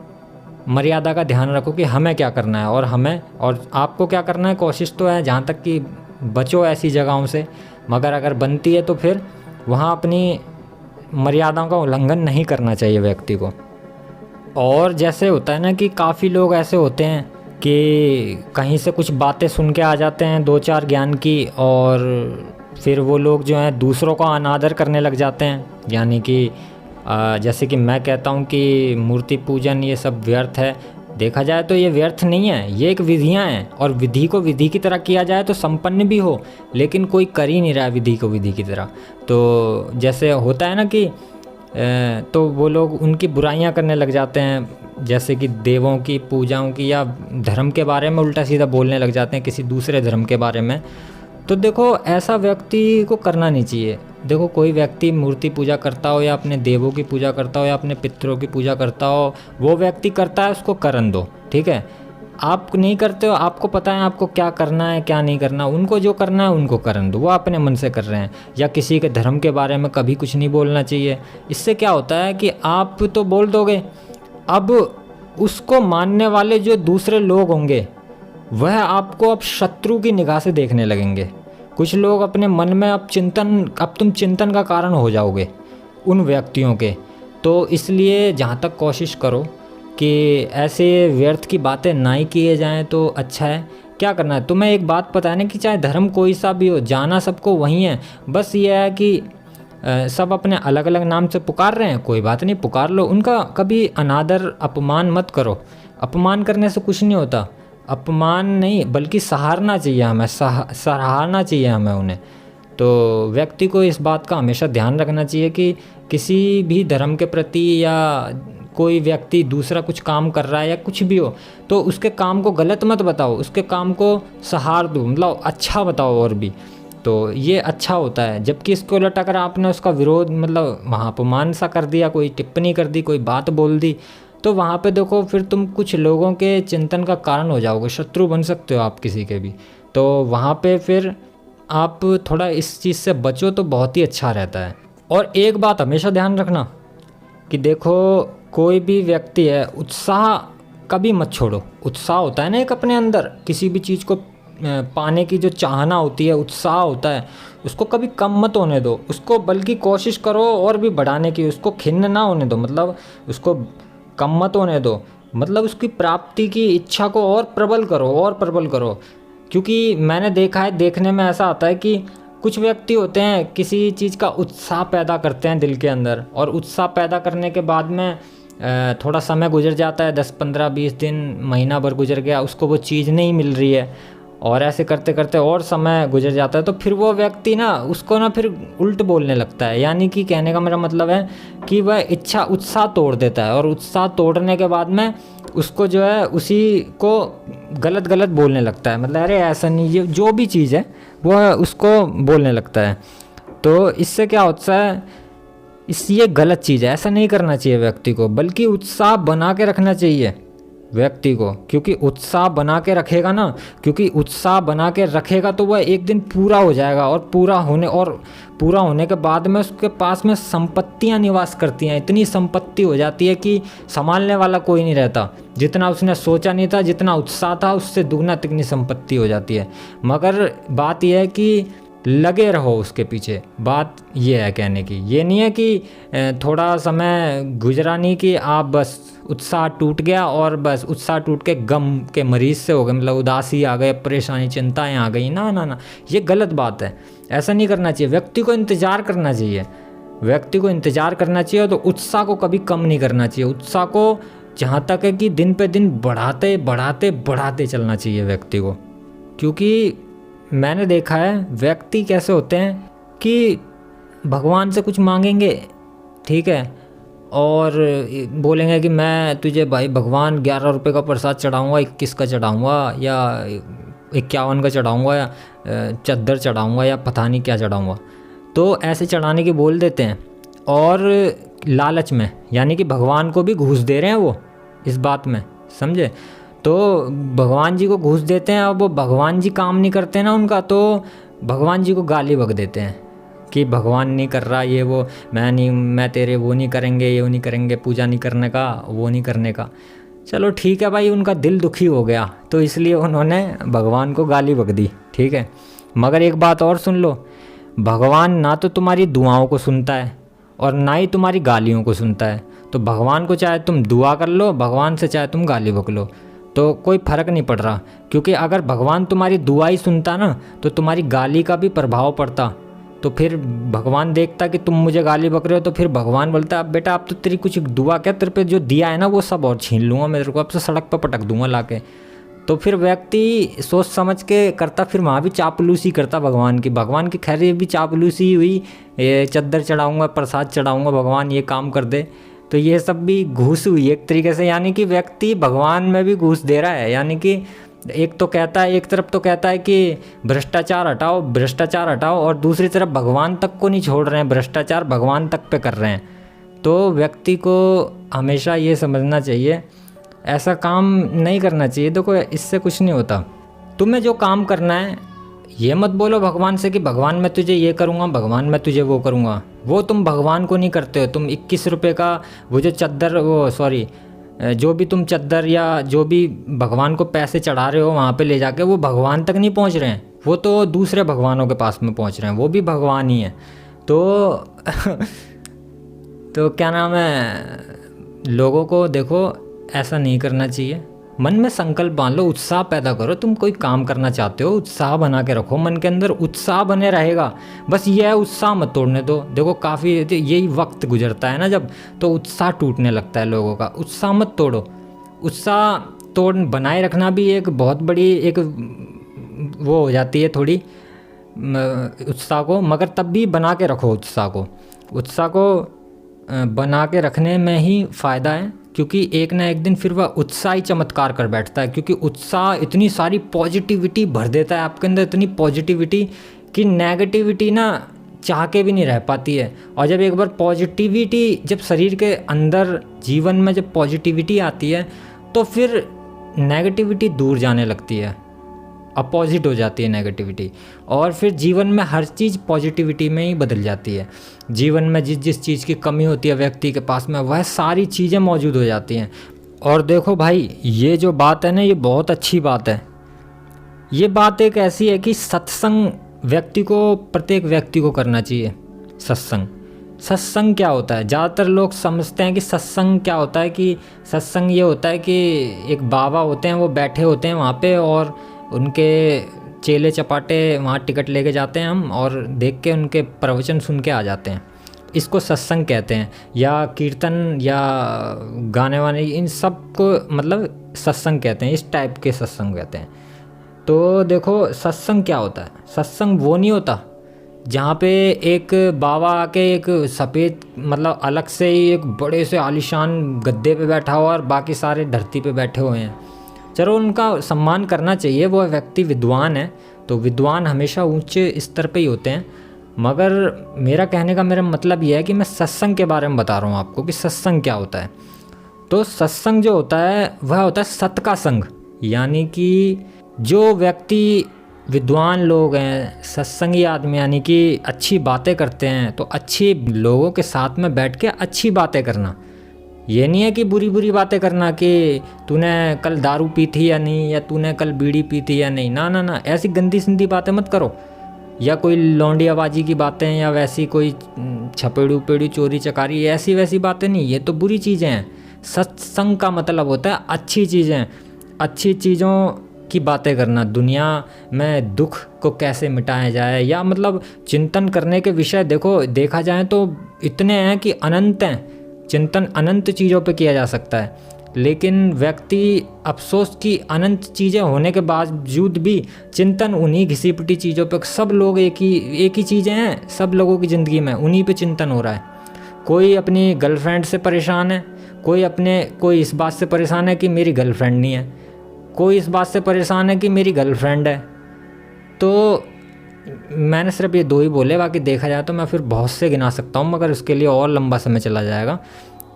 Speaker 1: मर्यादा का ध्यान रखो कि हमें क्या करना है और आपको क्या करना है। कोशिश तो है जहाँ तक कि बचो ऐसी जगहों से, मगर अगर बनती है तो फिर वहाँ अपनी मर्यादाओं का उल्लंघन नहीं करना चाहिए व्यक्ति को। और जैसे होता है ना कि काफ़ी लोग ऐसे होते हैं कि कहीं से कुछ बातें सुन के आ जाते हैं 2-4 ज्ञान की, और फिर वो लोग जो हैं दूसरों का अनादर करने लग जाते हैं। यानी कि जैसे कि मैं कहता हूँ कि मूर्ति पूजन ये सब व्यर्थ है। देखा जाए तो ये व्यर्थ नहीं है, ये एक विधियाँ हैं और विधि को विधि की तरह किया जाए तो संपन्न भी हो, लेकिन कोई कर ही नहीं रहा है विधि को विधि की तरह। तो जैसे होता है ना कि तो वो लोग उनकी बुराइयां करने लग जाते हैं, जैसे कि देवों की पूजाओं की या धर्म के बारे में उल्टा सीधा बोलने लग जाते हैं किसी दूसरे धर्म के बारे में। तो देखो ऐसा व्यक्ति को करना नहीं चाहिए। देखो कोई व्यक्ति मूर्ति पूजा करता हो या अपने देवों की पूजा करता हो या अपने पितरों की पूजा करता हो, वो व्यक्ति करता है उसको करन दो, ठीक है। आप नहीं करते हो, आपको पता है आपको क्या करना है क्या नहीं करना, उनको जो करना है उनको करन दो, वो अपने मन से कर रहे हैं। या किसी के धर्म के बारे में कभी कुछ नहीं बोलना चाहिए। इससे क्या होता है कि आप तो बोल दोगे, अब उसको मानने वाले जो दूसरे लोग होंगे वह आपको अब शत्रु की निगाह से देखने लगेंगे। कुछ लोग अपने मन में अब तुम चिंतन का कारण हो जाओगे उन व्यक्तियों के। तो इसलिए जहाँ तक कोशिश करो कि ऐसे व्यर्थ की बातें ना ही किए जाएं तो अच्छा है। क्या करना है तुम्हें, एक बात पता है ना कि चाहे धर्म कोई सा भी हो, जाना सबको वहीं है। बस ये है कि सब अपने अलग अलग नाम से पुकार रहे हैं, कोई बात नहीं, पुकार लो। उनका कभी अनादर अपमान मत करो। अपमान करने से कुछ नहीं होता, अपमान नहीं बल्कि सहारना चाहिए हमें, सराहना चाहिए हमें उन्हें। तो व्यक्ति को इस बात का हमेशा ध्यान रखना चाहिए कि किसी भी धर्म के प्रति या कोई व्यक्ति दूसरा कुछ काम कर रहा है या कुछ भी हो तो उसके काम को गलत मत बताओ, उसके काम को सहार दो, मतलब अच्छा बताओ और भी, तो ये अच्छा होता है। जबकि इसको उलट अगर आपने उसका विरोध मतलब वहाँ अपमान सा कर दिया, कोई टिप्पणी कर दी, कोई बात बोल दी, तो वहाँ पे देखो फिर तुम कुछ लोगों के चिंतन का कारण हो जाओगे, शत्रु बन सकते हो आप किसी के भी। तो वहाँ पे फिर आप थोड़ा इस चीज़ से बचो तो बहुत ही अच्छा रहता है। और एक बात हमेशा ध्यान रखना कि देखो कोई भी व्यक्ति है, उत्साह कभी मत छोड़ो। उत्साह होता है ना एक अपने अंदर, किसी भी चीज़ को पाने की जो चाहना होती है, उत्साह होता है, उसको कभी कम मत होने दो, उसको बल्कि कोशिश करो और भी बढ़ाने की, उसको खिन्न ना होने दो, मतलब उसको कम मत होने दो, मतलब उसकी प्राप्ति की इच्छा को और प्रबल करो, और प्रबल करो। क्योंकि मैंने देखा है, देखने में ऐसा आता है कि कुछ व्यक्ति होते हैं किसी चीज़ का उत्साह पैदा करते हैं दिल के अंदर, और उत्साह पैदा करने के बाद में थोड़ा समय गुजर जाता है, 10, 15, 20 दिन, महीना भर गुजर गया, उसको वो चीज़ नहीं मिल रही है, और ऐसे करते करते और समय गुजर जाता है, तो फिर वो व्यक्ति ना उसको ना फिर उल्ट बोलने लगता है। यानी कि कहने का मेरा मतलब है कि वह उत्साह तोड़ देता है, और उत्साह तोड़ने के बाद में उसको जो है उसी को गलत गलत बोलने लगता है, मतलब अरे ऐसा नहीं, ये जो भी चीज़ है वह उसको बोलने लगता है। तो इससे क्या होता है, ये गलत चीज़ है, ऐसा नहीं करना चाहिए व्यक्ति को, बल्कि उत्साह बना के रखना चाहिए। व्यक्ति को, क्योंकि उत्साह बना के रखेगा ना, क्योंकि उत्साह बना के रखेगा तो वह एक दिन पूरा हो जाएगा, और पूरा होने के बाद में उसके पास में संपत्तियां निवास करती हैं। इतनी संपत्ति हो जाती है कि संभालने वाला कोई नहीं रहता। जितना उसने सोचा नहीं था, जितना उत्साह था, उससे दुगना तिगनी संपत्ति हो जाती है। मगर बात यह है कि लगे रहो उसके पीछे। बात ये है कहने की, ये नहीं है कि थोड़ा समय गुजरा नहीं कि आप बस उत्साह टूट गया और बस उत्साह टूट के गम के मरीज से हो गए, मतलब उदासी आ गए, परेशानी चिंताएं आ गई। ना ना ना, ये गलत बात है। ऐसा नहीं करना चाहिए। व्यक्ति को इंतज़ार करना चाहिए, व्यक्ति को इंतज़ार करना चाहिए। तो उत्साह को कभी कम नहीं करना चाहिए। उत्साह को जहाँ तक है कि दिन पे दिन बढ़ाते बढ़ाते बढ़ाते चलना चाहिए व्यक्ति को। क्योंकि मैंने देखा है व्यक्ति कैसे होते हैं कि भगवान से कुछ मांगेंगे, ठीक है, और बोलेंगे कि मैं तुझे भाई भगवान 11 रुपये का प्रसाद चढ़ाऊँगा, 21 का चढ़ाऊँगा, या 51 का चढ़ाऊँगा, या चद्दर चढ़ाऊँगा, या पता नहीं क्या चढ़ाऊँगा। तो ऐसे चढ़ाने की बोल देते हैं, और लालच में, यानी कि भगवान को भी घूस दे रहे हैं वो इस बात में, समझे। तो भगवान जी को घूस देते हैं, और वो भगवान जी काम नहीं करते ना उनका, तो भगवान जी को गाली बक देते हैं कि भगवान नहीं कर रहा ये वो, मैं तेरे वो नहीं करेंगे, ये वो नहीं करेंगे, पूजा नहीं करने का, वो नहीं करने का। चलो ठीक है भाई, उनका दिल दुखी हो गया तो इसलिए उन्होंने भगवान को गाली बक दी, ठीक है। मगर एक बात और सुन लो, भगवान ना तो तुम्हारी दुआओं को सुनता है और ना ही तुम्हारी गालियों को सुनता है। तो भगवान को चाहे तुम दुआ कर लो, भगवान से चाहे तुम गाली बक लो, तो कोई फ़र्क नहीं पड़ रहा। क्योंकि अगर भगवान तुम्हारी दुआ ही सुनता ना, तो तुम्हारी गाली का भी प्रभाव पड़ता। तो फिर भगवान देखता कि तुम मुझे गाली बक रहे हो, तो फिर भगवान बोलता अब बेटा अब तो तेरी कुछ दुआ क्या, तेरे पे जो दिया है ना वो सब और छीन लूँगा मैं, तेरे को अब से सड़क पर पटक दूंगा लाके। तो फिर व्यक्ति सोच समझ के करता, फिर वहाँ भी चापलूसी करता भगवान की खैर ये भी चापलूसी हुई, ये चद्दर चढ़ाऊँगा, प्रसाद चढ़ाऊँगा, भगवान ये काम कर दे। तो ये सब भी घूस हुई एक तरीके से, यानी कि व्यक्ति भगवान में भी घूस दे रहा है। यानी कि एक तरफ तो कहता है कि भ्रष्टाचार हटाओ, और दूसरी तरफ भगवान तक को नहीं छोड़ रहे हैं, भ्रष्टाचार भगवान तक पे कर रहे हैं। तो व्यक्ति को हमेशा ये समझना चाहिए, ऐसा काम नहीं करना चाहिए। देखो इससे कुछ नहीं होता। तुम्हें जो काम करना है, ये मत बोलो भगवान से कि भगवान मैं तुझे ये करूँगा, भगवान मैं तुझे वो करूँगा। वो तुम भगवान को नहीं करते हो। तुम 21 रुपये का वो जो चद्दर, जो भी तुम चद्दर या जो भी भगवान को पैसे चढ़ा रहे हो वहाँ पे ले जाके, वो भगवान तक नहीं पहुँच रहे हैं, वो तो दूसरे भगवानों के पास में पहुँच रहे हैं, वो भी भगवान ही है। तो तो क्या नाम है, लोगों को देखो ऐसा नहीं करना चाहिए। मन में संकल्प बांध लो, उत्साह पैदा करो। तुम कोई काम करना चाहते हो, उत्साह बना के रखो, मन के अंदर उत्साह बने रहेगा। बस ये है, उत्साह मत तोड़ने दो। देखो काफ़ी यही वक्त गुजरता है ना जब, तो उत्साह टूटने लगता है लोगों का। उत्साह मत तोड़ो। उत्साह बनाए रखना भी एक बहुत बड़ी एक वो हो जाती है थोड़ी उत्साह को, मगर तब भी बना के रखो उत्साह को बना के रखने में ही फ़ायदा है। क्योंकि एक ना एक दिन फिर वह उत्साह ही चमत्कार कर बैठता है। क्योंकि उत्साह इतनी सारी पॉजिटिविटी भर देता है आपके अंदर, इतनी पॉजिटिविटी कि नेगेटिविटी ना चाह के भी नहीं रह पाती है। और जब एक बार पॉजिटिविटी जब शरीर के अंदर जीवन में जब पॉजिटिविटी आती है, तो फिर नेगेटिविटी दूर जाने लगती है, अपोजिट हो जाती है नेगेटिविटी। और फिर जीवन में हर चीज़ पॉजिटिविटी में ही बदल जाती है। जीवन में जिस चीज़ की कमी होती है व्यक्ति के पास में, वह सारी चीज़ें मौजूद हो जाती हैं। और देखो भाई, ये जो बात है ना, ये बहुत अच्छी बात है। ये बात एक ऐसी है कि सत्संग प्रत्येक व्यक्ति को करना चाहिए। सत्संग क्या होता है? ज़्यादातर लोग समझते हैं कि सत्संग क्या होता है, कि सत्संग ये होता है कि एक बाबा होते हैं, वो बैठे होते हैं वहाँ पे, और उनके चेले चपाटे वहाँ टिकट लेके जाते हैं हम, और देख के उनके प्रवचन सुन के आ जाते हैं। इसको सत्संग कहते हैं, या कीर्तन या गाने वाने, इन सब को मतलब सत्संग कहते हैं। इस टाइप के सत्संग कहते हैं। तो देखो सत्संग क्या होता है? सत्संग वो नहीं होता जहाँ पे एक बाबा आके एक सफ़ेद मतलब अलग से ही एक बड़े से आलीशान गद्दे पे बैठा हुआ और बाकी सारे धरती पे बैठे हुए हैं। चलो उनका सम्मान करना चाहिए, वो व्यक्ति विद्वान है, तो विद्वान हमेशा ऊंचे स्तर पे ही होते हैं। मगर मेरा कहने का मेरा मतलब यह है कि मैं सत्संग के बारे में बता रहा हूँ आपको कि सत्संग क्या होता है। तो सत्संग जो होता है वह होता है सत का संग, यानी कि जो व्यक्ति विद्वान लोग हैं, सत्संगी आदमी, यानी कि अच्छी बातें करते हैं, तो अच्छी लोगों के साथ में बैठ के अच्छी बातें करना। ये नहीं है कि बुरी बुरी बातें करना कि तूने कल दारू पी थी या नहीं, या तूने कल बीड़ी पी थी या नहीं, ना ना ना, ऐसी गंदी संदी बातें मत करो, या कोई लौंडियाबाजी की बातें, या वैसी कोई छपेड़ू उपेड़ू चोरी चकारी, ऐसी वैसी बातें नहीं, ये तो बुरी चीज़ें हैं। सत्संग का मतलब होता है अच्छी चीज़ें, अच्छी चीज़ों की बातें करना, दुनिया में दुख को कैसे मिटाया जाए, या मतलब चिंतन करने के विषय देखा जाए तो इतने हैं कि अनंत हैं। चिंतन अनंत चीज़ों पे किया जा सकता है, लेकिन व्यक्ति अफसोस की अनंत चीज़ें होने के बावजूद भी चिंतन उन्हीं घिसी पिटी चीज़ों पे, सब लोग एक ही चीज़ें हैं, सब लोगों की ज़िंदगी में उन्हीं पे चिंतन हो रहा है। कोई अपनी गर्लफ्रेंड से परेशान है, कोई इस बात से परेशान है कि मेरी गर्लफ्रेंड नहीं है, कोई इस बात से परेशान है कि मेरी गर्लफ्रेंड है। तो मैंने सिर्फ ये 2 ही बोले, बाकी देखा जाए तो मैं फिर बहुत से गिना सकता हूँ, मगर उसके लिए और लंबा समय चला जाएगा।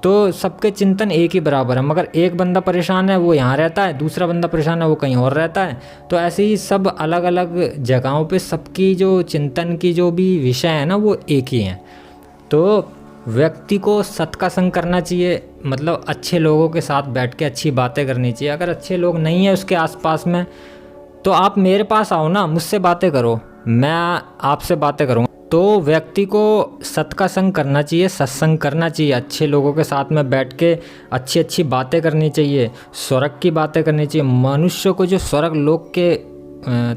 Speaker 1: तो सबके चिंतन एक ही बराबर है, मगर एक बंदा परेशान है वो यहाँ रहता है, दूसरा बंदा परेशान है वो कहीं और रहता है। तो ऐसे ही सब अलग अलग जगहों पे सबकी जो चिंतन की जो भी विषय है ना वो एक ही हैं। तो व्यक्ति को सत का संग करना चाहिए, मतलब अच्छे लोगों के साथ बैठ के अच्छी बातें करनी चाहिए। अगर अच्छे लोग नहीं हैं उसके आसपास में, तो आप मेरे पास आओ ना, मुझसे बातें करो, मैं आपसे बातें करूँगा। तो व्यक्ति को सत का संग करना चाहिए, सत्संग करना चाहिए, अच्छे लोगों के साथ में बैठ के अच्छी अच्छी बातें करनी चाहिए, स्वर्ग की बातें करनी चाहिए, मनुष्य को जो स्वर्ग लोक के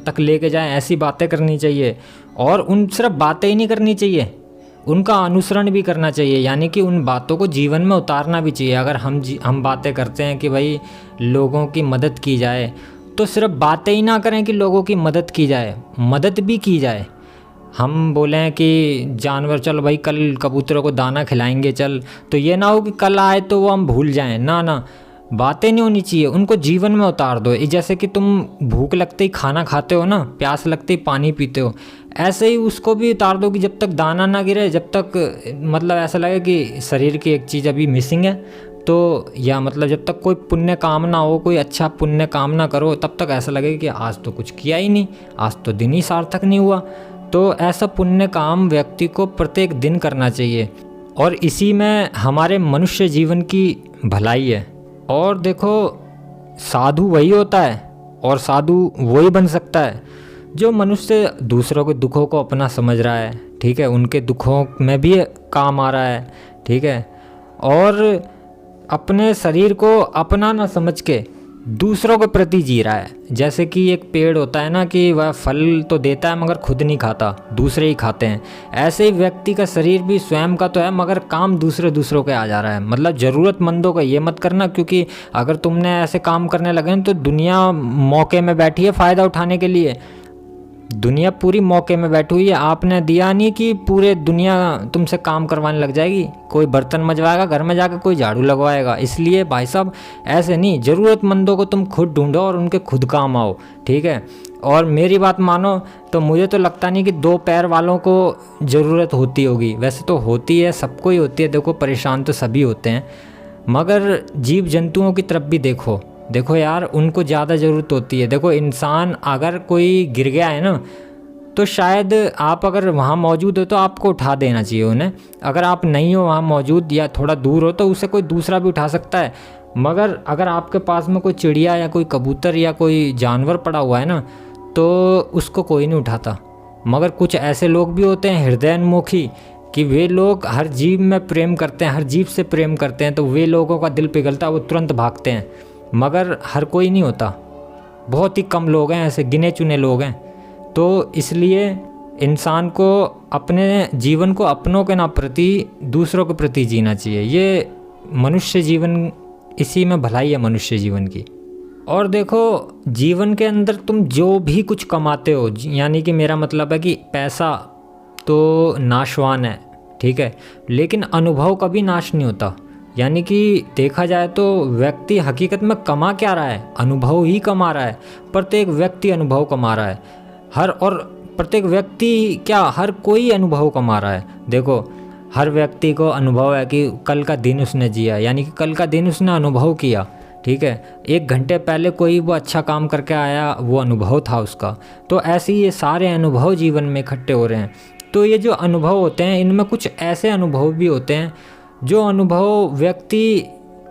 Speaker 1: तक लेके जाए ऐसी बातें करनी चाहिए। और उन सिर्फ बातें ही नहीं करनी चाहिए, उनका अनुसरण भी करना चाहिए, यानी कि उन बातों को जीवन में उतारना भी चाहिए। अगर हम बातें करते हैं कि भाई लोगों की मदद की जाए, तो सिर्फ बातें ही ना करें कि लोगों की मदद की जाए, मदद भी की जाए। हम बोलें कि जानवर चल भाई कल कबूतरों को दाना खिलाएंगे चल, तो ये ना हो कि कल आए तो वो हम भूल जाएं, ना ना, बातें नहीं होनी चाहिए, उनको जीवन में उतार दो। जैसे कि तुम भूख लगते ही खाना खाते हो ना, प्यास लगते ही पानी पीते हो, ऐसे ही उसको भी उतार दो कि जब तक दाना ना गिरे, जब तक मतलब ऐसा लगे कि शरीर की एक चीज़ अभी मिसिंग है, तो या मतलब जब तक कोई पुण्य काम ना हो, कोई अच्छा पुण्य काम ना करो, तब तक ऐसा लगे कि आज तो कुछ किया ही नहीं, आज तो दिन ही सार्थक नहीं हुआ। तो ऐसा पुण्य काम व्यक्ति को प्रत्येक दिन करना चाहिए, और इसी में हमारे मनुष्य जीवन की भलाई है। और देखो, साधु वही होता है, और साधु वही बन सकता है जो मनुष्य दूसरों के दुखों को अपना समझ रहा है, ठीक है, उनके दुखों में भी काम आ रहा है, ठीक है, और अपने शरीर को अपना ना समझ के दूसरों के प्रति जी रहा है। जैसे कि एक पेड़ होता है ना कि वह फल तो देता है मगर खुद नहीं खाता, दूसरे ही खाते हैं, ऐसे ही व्यक्ति का शरीर भी स्वयं का तो है मगर काम दूसरों के आ जा रहा है। मतलब ज़रूरतमंदों का ये मत करना, क्योंकि अगर तुमने ऐसे काम करने लगे तो दुनिया मौके में बैठी है फ़ायदा उठाने के लिए, दुनिया पूरी मौके में बैठी हुई है। आपने दिया नहीं कि पूरे दुनिया तुमसे काम करवाने लग जाएगी, कोई बर्तन मजवाएगा, घर में जाकर कोई झाड़ू लगवाएगा। इसलिए भाई साहब ऐसे नहीं, ज़रूरतमंदों को तुम खुद ढूंढो और उनके खुद काम आओ, ठीक है। और मेरी बात मानो तो मुझे तो लगता नहीं कि 2 पैर वालों को ज़रूरत होती होगी, वैसे तो होती है, सबको ही होती है। देखो परेशान तो सभी होते हैं, मगर जीव जंतुओं की तरफ भी देखो यार, उनको ज़्यादा ज़रूरत होती है। देखो इंसान अगर कोई गिर गया है ना, तो शायद आप अगर वहाँ मौजूद हो तो आपको उठा देना चाहिए उन्हें। अगर आप नहीं हो वहाँ मौजूद या थोड़ा दूर हो तो उसे कोई दूसरा भी उठा सकता है। मगर अगर आपके पास में कोई चिड़िया या कोई कबूतर या कोई जानवर पड़ा हुआ है ना, तो उसको कोई नहीं उठाता। मगर कुछ ऐसे लोग भी होते हैं हृदयोन्मुखी, कि वे लोग हर जीव में प्रेम करते हैं, हर जीव से प्रेम करते हैं, तो वे लोगों का दिल पिघलता है, वो तुरंत भागते हैं। मगर हर कोई नहीं होता, बहुत ही कम लोग हैं, ऐसे गिने चुने लोग हैं। तो इसलिए इंसान को अपने जीवन को अपनों के ना प्रति दूसरों के प्रति जीना चाहिए। ये मनुष्य जीवन, इसी में भलाई है मनुष्य जीवन की। और देखो जीवन के अंदर तुम जो भी कुछ कमाते हो, यानी कि मेरा मतलब है कि पैसा तो नाशवान है, ठीक है, लेकिन अनुभव कभी नाश नहीं होता। यानी कि देखा जाए तो व्यक्ति हकीकत में कमा क्या रहा है, अनुभव ही कमा रहा है। प्रत्येक व्यक्ति अनुभव कमा रहा है, प्रत्येक व्यक्ति क्या, हर कोई अनुभव कमा रहा है। देखो हर व्यक्ति को अनुभव है कि कल का दिन उसने जिया, यानी कि कल का दिन उसने अनुभव किया। ठीक है, 1 घंटे पहले कोई वो अच्छा काम करके आया, वो अनुभव था उसका। तो ऐसे ही ये सारे अनुभव जीवन में इकट्ठे हो रहे हैं। तो ये जो अनुभव होते हैं, इनमें कुछ ऐसे अनुभव भी होते हैं जो अनुभव व्यक्ति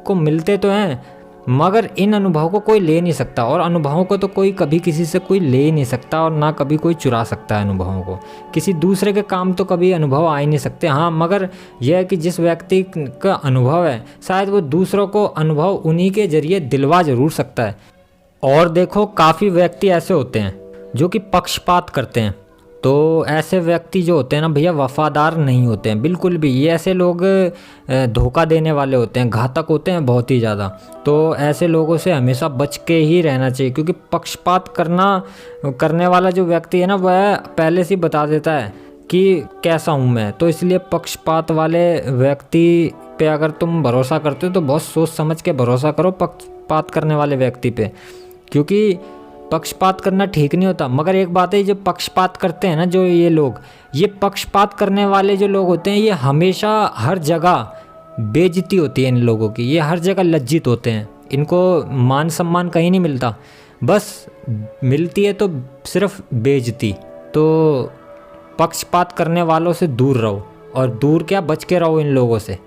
Speaker 1: को मिलते तो हैं, मगर इन अनुभवों को कोई ले नहीं सकता, और अनुभवों को तो कोई कभी किसी से कोई ले ही नहीं सकता, और ना कभी कोई चुरा सकता है अनुभवों को। किसी दूसरे के काम तो कभी अनुभव आ ही नहीं सकते। हाँ, मगर यह है कि जिस व्यक्ति का अनुभव है, शायद वो दूसरों को अनुभव उन्हीं के जरिए दिलवा ज़रूर सकता है। और देखो, काफ़ी व्यक्ति ऐसे होते हैं जो कि पक्षपात करते हैं। तो ऐसे व्यक्ति जो होते हैं ना भैया, वफ़ादार नहीं होते हैं बिल्कुल भी। ये ऐसे लोग धोखा देने वाले होते हैं, घातक होते हैं बहुत ही ज़्यादा। तो ऐसे लोगों से हमेशा बच के ही रहना चाहिए, क्योंकि पक्षपात करने वाला जो व्यक्ति है ना, वह पहले से बता देता है कि कैसा हूँ मैं। तो इसलिए पक्षपात वाले व्यक्ति पे अगर तुम भरोसा करते हो तो बहुत सोच समझ के भरोसा करो पक्षपात करने वाले व्यक्ति पे, क्योंकि पक्षपात करना ठीक नहीं होता। मगर एक बात है, जो पक्षपात करते हैं ना, जो ये पक्षपात करने वाले जो लोग होते हैं, ये हमेशा हर जगह बेइज्जती होती है इन लोगों की। ये हर जगह लज्जित होते हैं, इनको मान सम्मान कहीं नहीं मिलता, बस मिलती है तो सिर्फ बेइज्जती। तो पक्षपात करने वालों से दूर रहो, और दूर क्या, बच के रहो इन लोगों से।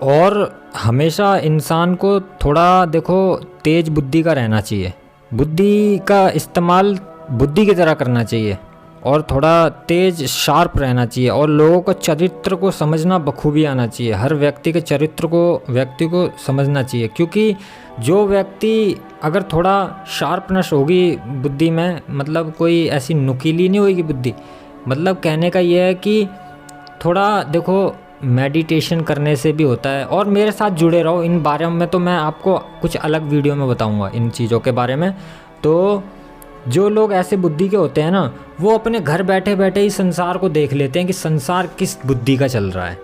Speaker 1: और हमेशा इंसान को थोड़ा देखो तेज बुद्धि का रहना चाहिए, बुद्धि का इस्तेमाल बुद्धि की तरह करना चाहिए, और थोड़ा तेज शार्प रहना चाहिए, और लोगों को चरित्र को समझना बखूबी आना चाहिए। हर व्यक्ति के चरित्र को व्यक्ति को समझना चाहिए, क्योंकि जो व्यक्ति अगर थोड़ा शार्पनेस होगी बुद्धि में, मतलब कोई ऐसी नुकीली नहीं होगी बुद्धि, मतलब कहने का ये है कि थोड़ा देखो मेडिटेशन करने से भी होता है। और मेरे साथ जुड़े रहो इन बारे में, तो मैं आपको कुछ अलग वीडियो में बताऊंगा इन चीज़ों के बारे में। तो जो लोग ऐसे बुद्धि के होते हैं ना, वो अपने घर बैठे बैठे ही संसार को देख लेते हैं कि संसार किस बुद्धि का चल रहा है।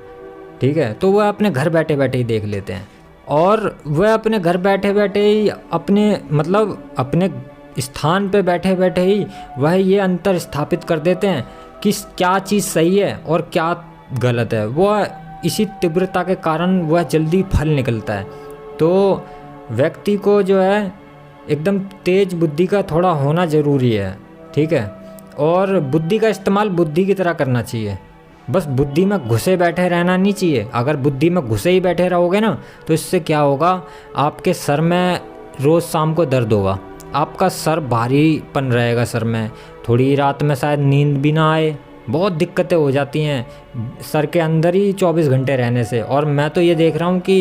Speaker 1: ठीक है, तो वह अपने घर बैठे बैठे ही देख लेते हैं, और वह अपने घर बैठे बैठे ही अपने स्थान पे बैठे बैठे ही वह ये अंतर स्थापित कर देते हैं कि क्या चीज़ सही है और क्या गलत है। वह इसी तीव्रता के कारण वह जल्दी फल निकलता है। तो व्यक्ति को जो है एकदम तेज बुद्धि का थोड़ा होना ज़रूरी है। ठीक है, और बुद्धि का इस्तेमाल बुद्धि की तरह करना चाहिए, बस बुद्धि में घुसे बैठे रहना नहीं चाहिए। अगर बुद्धि में घुसे ही बैठे रहोगे ना, तो इससे क्या होगा, आपके सर में रोज़ शाम को दर्द होगा, आपका सर भारीपन रहेगा सर में, थोड़ी रात में शायद नींद भी ना आए, बहुत दिक्कतें हो जाती हैं सर के अंदर ही 24 घंटे रहने से। और मैं तो ये देख रहा हूँ कि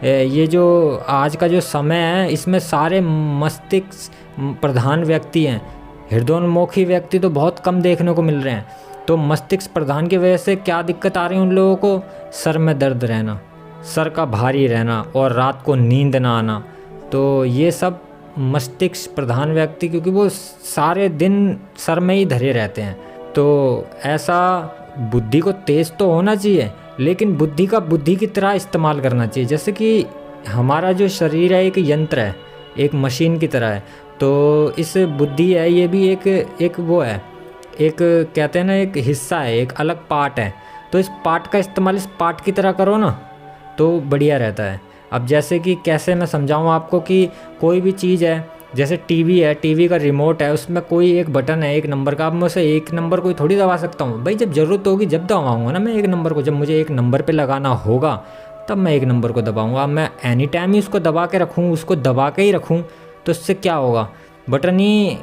Speaker 1: ये जो आज का जो समय है, इसमें सारे मस्तिष्क प्रधान व्यक्ति हैं, हृदयोन्मुखी व्यक्ति तो बहुत कम देखने को मिल रहे हैं। तो मस्तिष्क प्रधान की वजह से क्या दिक्कत आ रही है उन लोगों को, सर में दर्द रहना, सर का भारी रहना, और रात को नींद ना आना। तो ये सब मस्तिष्क प्रधान व्यक्ति, क्योंकि वो सारे दिन सर में ही धरे रहते हैं। तो ऐसा बुद्धि को तेज तो होना चाहिए, लेकिन बुद्धि का बुद्धि की तरह इस्तेमाल करना चाहिए। जैसे कि हमारा जो शरीर है एक यंत्र है, एक मशीन की तरह है, तो इस बुद्धि है ये भी एक वो है, एक कहते हैं ना, एक हिस्सा है, एक अलग पार्ट है। तो इस पार्ट का इस्तेमाल इस पार्ट की तरह करो ना, तो बढ़िया रहता है। अब जैसे कि कैसे मैं समझाऊँ आपको, कि कोई भी चीज़ है, जैसे टीवी है, टीवी का रिमोट है, उसमें कोई एक बटन है 1 नंबर का। अब मैं उसे 1 नंबर को थोड़ी दबा सकता हूँ भाई, जब ज़रूरत होगी जब दबाऊँगा ना मैं 1 नंबर को, जब मुझे 1 नंबर पे लगाना होगा तब मैं 1 नंबर को दबाऊँगा। मैं एनी टाइम ही उसको दबा के रखूँ, उसको दबा के ही रखूँ, तो इससे क्या होगा, बटन ही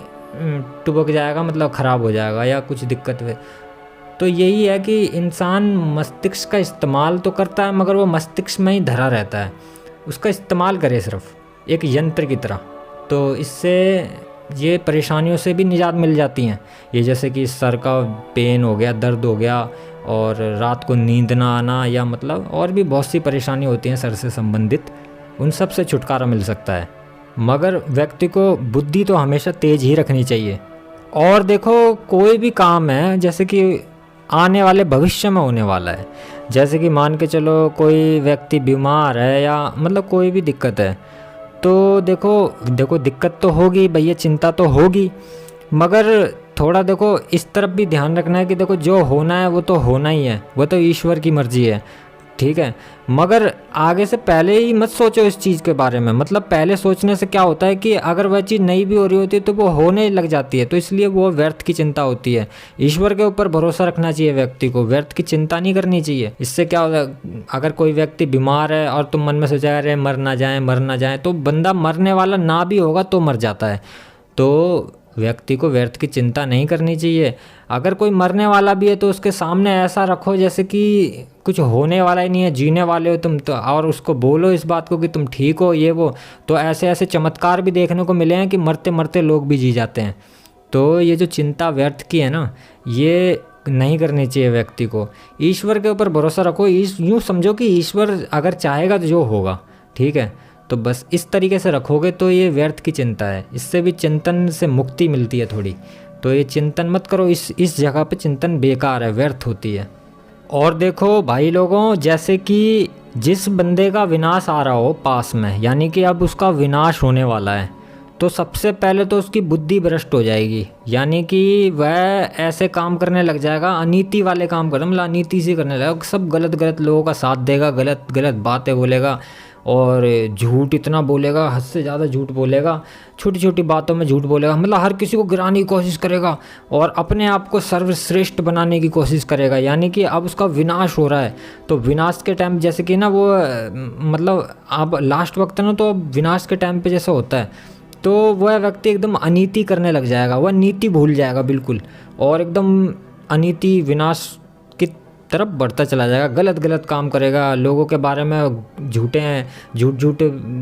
Speaker 1: टुबक जाएगा, मतलब ख़राब हो जाएगा या कुछ दिक्कत हुए। तो यही है कि इंसान मस्तिष्क का इस्तेमाल तो करता है, मगर वो मस्तिष्क में ही धरा रहता है, उसका इस्तेमाल करे सिर्फ एक यंत्र की तरह। तो इससे ये परेशानियों से भी निजात मिल जाती हैं, ये जैसे कि सर का पेन हो गया, दर्द हो गया, और रात को नींद ना आना, या मतलब और भी बहुत सी परेशानी होती हैं सर से संबंधित, उन सब से छुटकारा मिल सकता है। मगर व्यक्ति को बुद्धि तो हमेशा तेज ही रखनी चाहिए। और देखो, कोई भी काम है जैसे कि आने वाले भविष्य में होने वाला है, जैसे कि मान के चलो कोई व्यक्ति बीमार है, या मतलब कोई भी दिक्कत है, तो देखो दिक्कत तो होगी भैया, चिंता तो होगी, मगर थोड़ा देखो इस तरफ भी ध्यान रखना है कि देखो जो होना है वो तो होना ही है, वो तो ईश्वर की मर्जी है। ठीक है। मगर आगे से पहले ही मत सोचो इस चीज़ के बारे में, मतलब पहले सोचने से क्या होता है कि अगर वह चीज़ नहीं भी हो रही होती है तो वो होने लग जाती है, तो इसलिए वो व्यर्थ की चिंता होती है। ईश्वर के ऊपर भरोसा रखना चाहिए व्यक्ति को, व्यर्थ की चिंता नहीं करनी चाहिए। इससे क्या होता है, अगर कोई व्यक्ति बीमार है और तुम मन में सोचा अरे मर ना जाए, तो बंदा मरने वाला ना भी होगा तो मर जाता है। तो व्यक्ति को व्यर्थ की चिंता नहीं करनी चाहिए। अगर कोई मरने वाला भी है तो उसके सामने ऐसा रखो जैसे कि कुछ होने वाला ही नहीं है, जीने वाले हो तुम तो, और उसको बोलो इस बात को कि तुम ठीक हो ये वो। तो ऐसे ऐसे चमत्कार भी देखने को मिले हैं कि मरते मरते लोग भी जी जाते हैं। तो ये जो चिंता व्यर्थ की है ना, ये नहीं करनी चाहिए व्यक्ति को। ईश्वर के ऊपर भरोसा रखो, यूँ समझो कि ईश्वर अगर चाहेगा तो जो होगा, ठीक है। तो बस इस तरीके से रखोगे तो ये व्यर्थ की चिंता है, इससे भी चिंतन से मुक्ति मिलती है थोड़ी। तो ये चिंतन मत करो, इस जगह पे चिंतन बेकार है, व्यर्थ होती है। और देखो भाई लोगों, जैसे कि जिस बंदे का विनाश आ रहा हो पास में, यानी कि अब उसका विनाश होने वाला है, तो सबसे पहले तो उसकी बुद्धि भ्रष्ट हो जाएगी, यानी कि वह ऐसे काम करने लग जाएगा, अनीति वाले काम करने, मतलब अनीति से करने लगेगा, सब गलत गलत लोगों का साथ देगा, गलत गलत बातें बोलेगा और झूठ इतना बोलेगा, हद से ज़्यादा झूठ बोलेगा, छोटी छोटी बातों में झूठ बोलेगा, मतलब हर किसी को गिराने की कोशिश करेगा और अपने आप को सर्वश्रेष्ठ बनाने की कोशिश करेगा। यानी कि अब उसका विनाश हो रहा है, तो विनाश के टाइम जैसे कि ना वो मतलब अब लास्ट वक्त है ना, तो विनाश के टाइम पे जैसा होता है, तो वह व्यक्ति एकदम अनीति करने लग जाएगा, वह नीति भूल जाएगा बिल्कुल, और एकदम अनीति विनाश की तरफ बढ़ता चला जाएगा, गलत गलत काम करेगा, लोगों के बारे में झूठ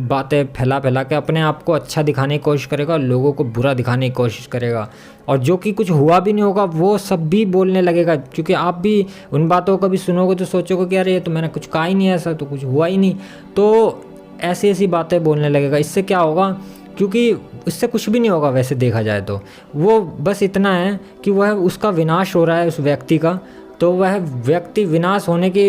Speaker 1: बातें फैला के अपने आप को अच्छा दिखाने की कोशिश करेगा, लोगों को बुरा दिखाने की कोशिश करेगा, और जो कि कुछ हुआ भी नहीं होगा वो सब भी बोलने लगेगा। क्योंकि आप भी उन बातों को भी सुनोगे तो सोचोगे कि अरे ये तो मैंने कुछ कहा ही नहीं, ऐसा तो कुछ हुआ ही नहीं, तो ऐसी ऐसी बातें बोलने लगेगा। इससे क्या होगा, क्योंकि इससे कुछ भी नहीं होगा वैसे देखा जाए तो, वो बस इतना है कि वह उसका विनाश हो रहा है उस व्यक्ति का, तो वह व्यक्ति विनाश होने की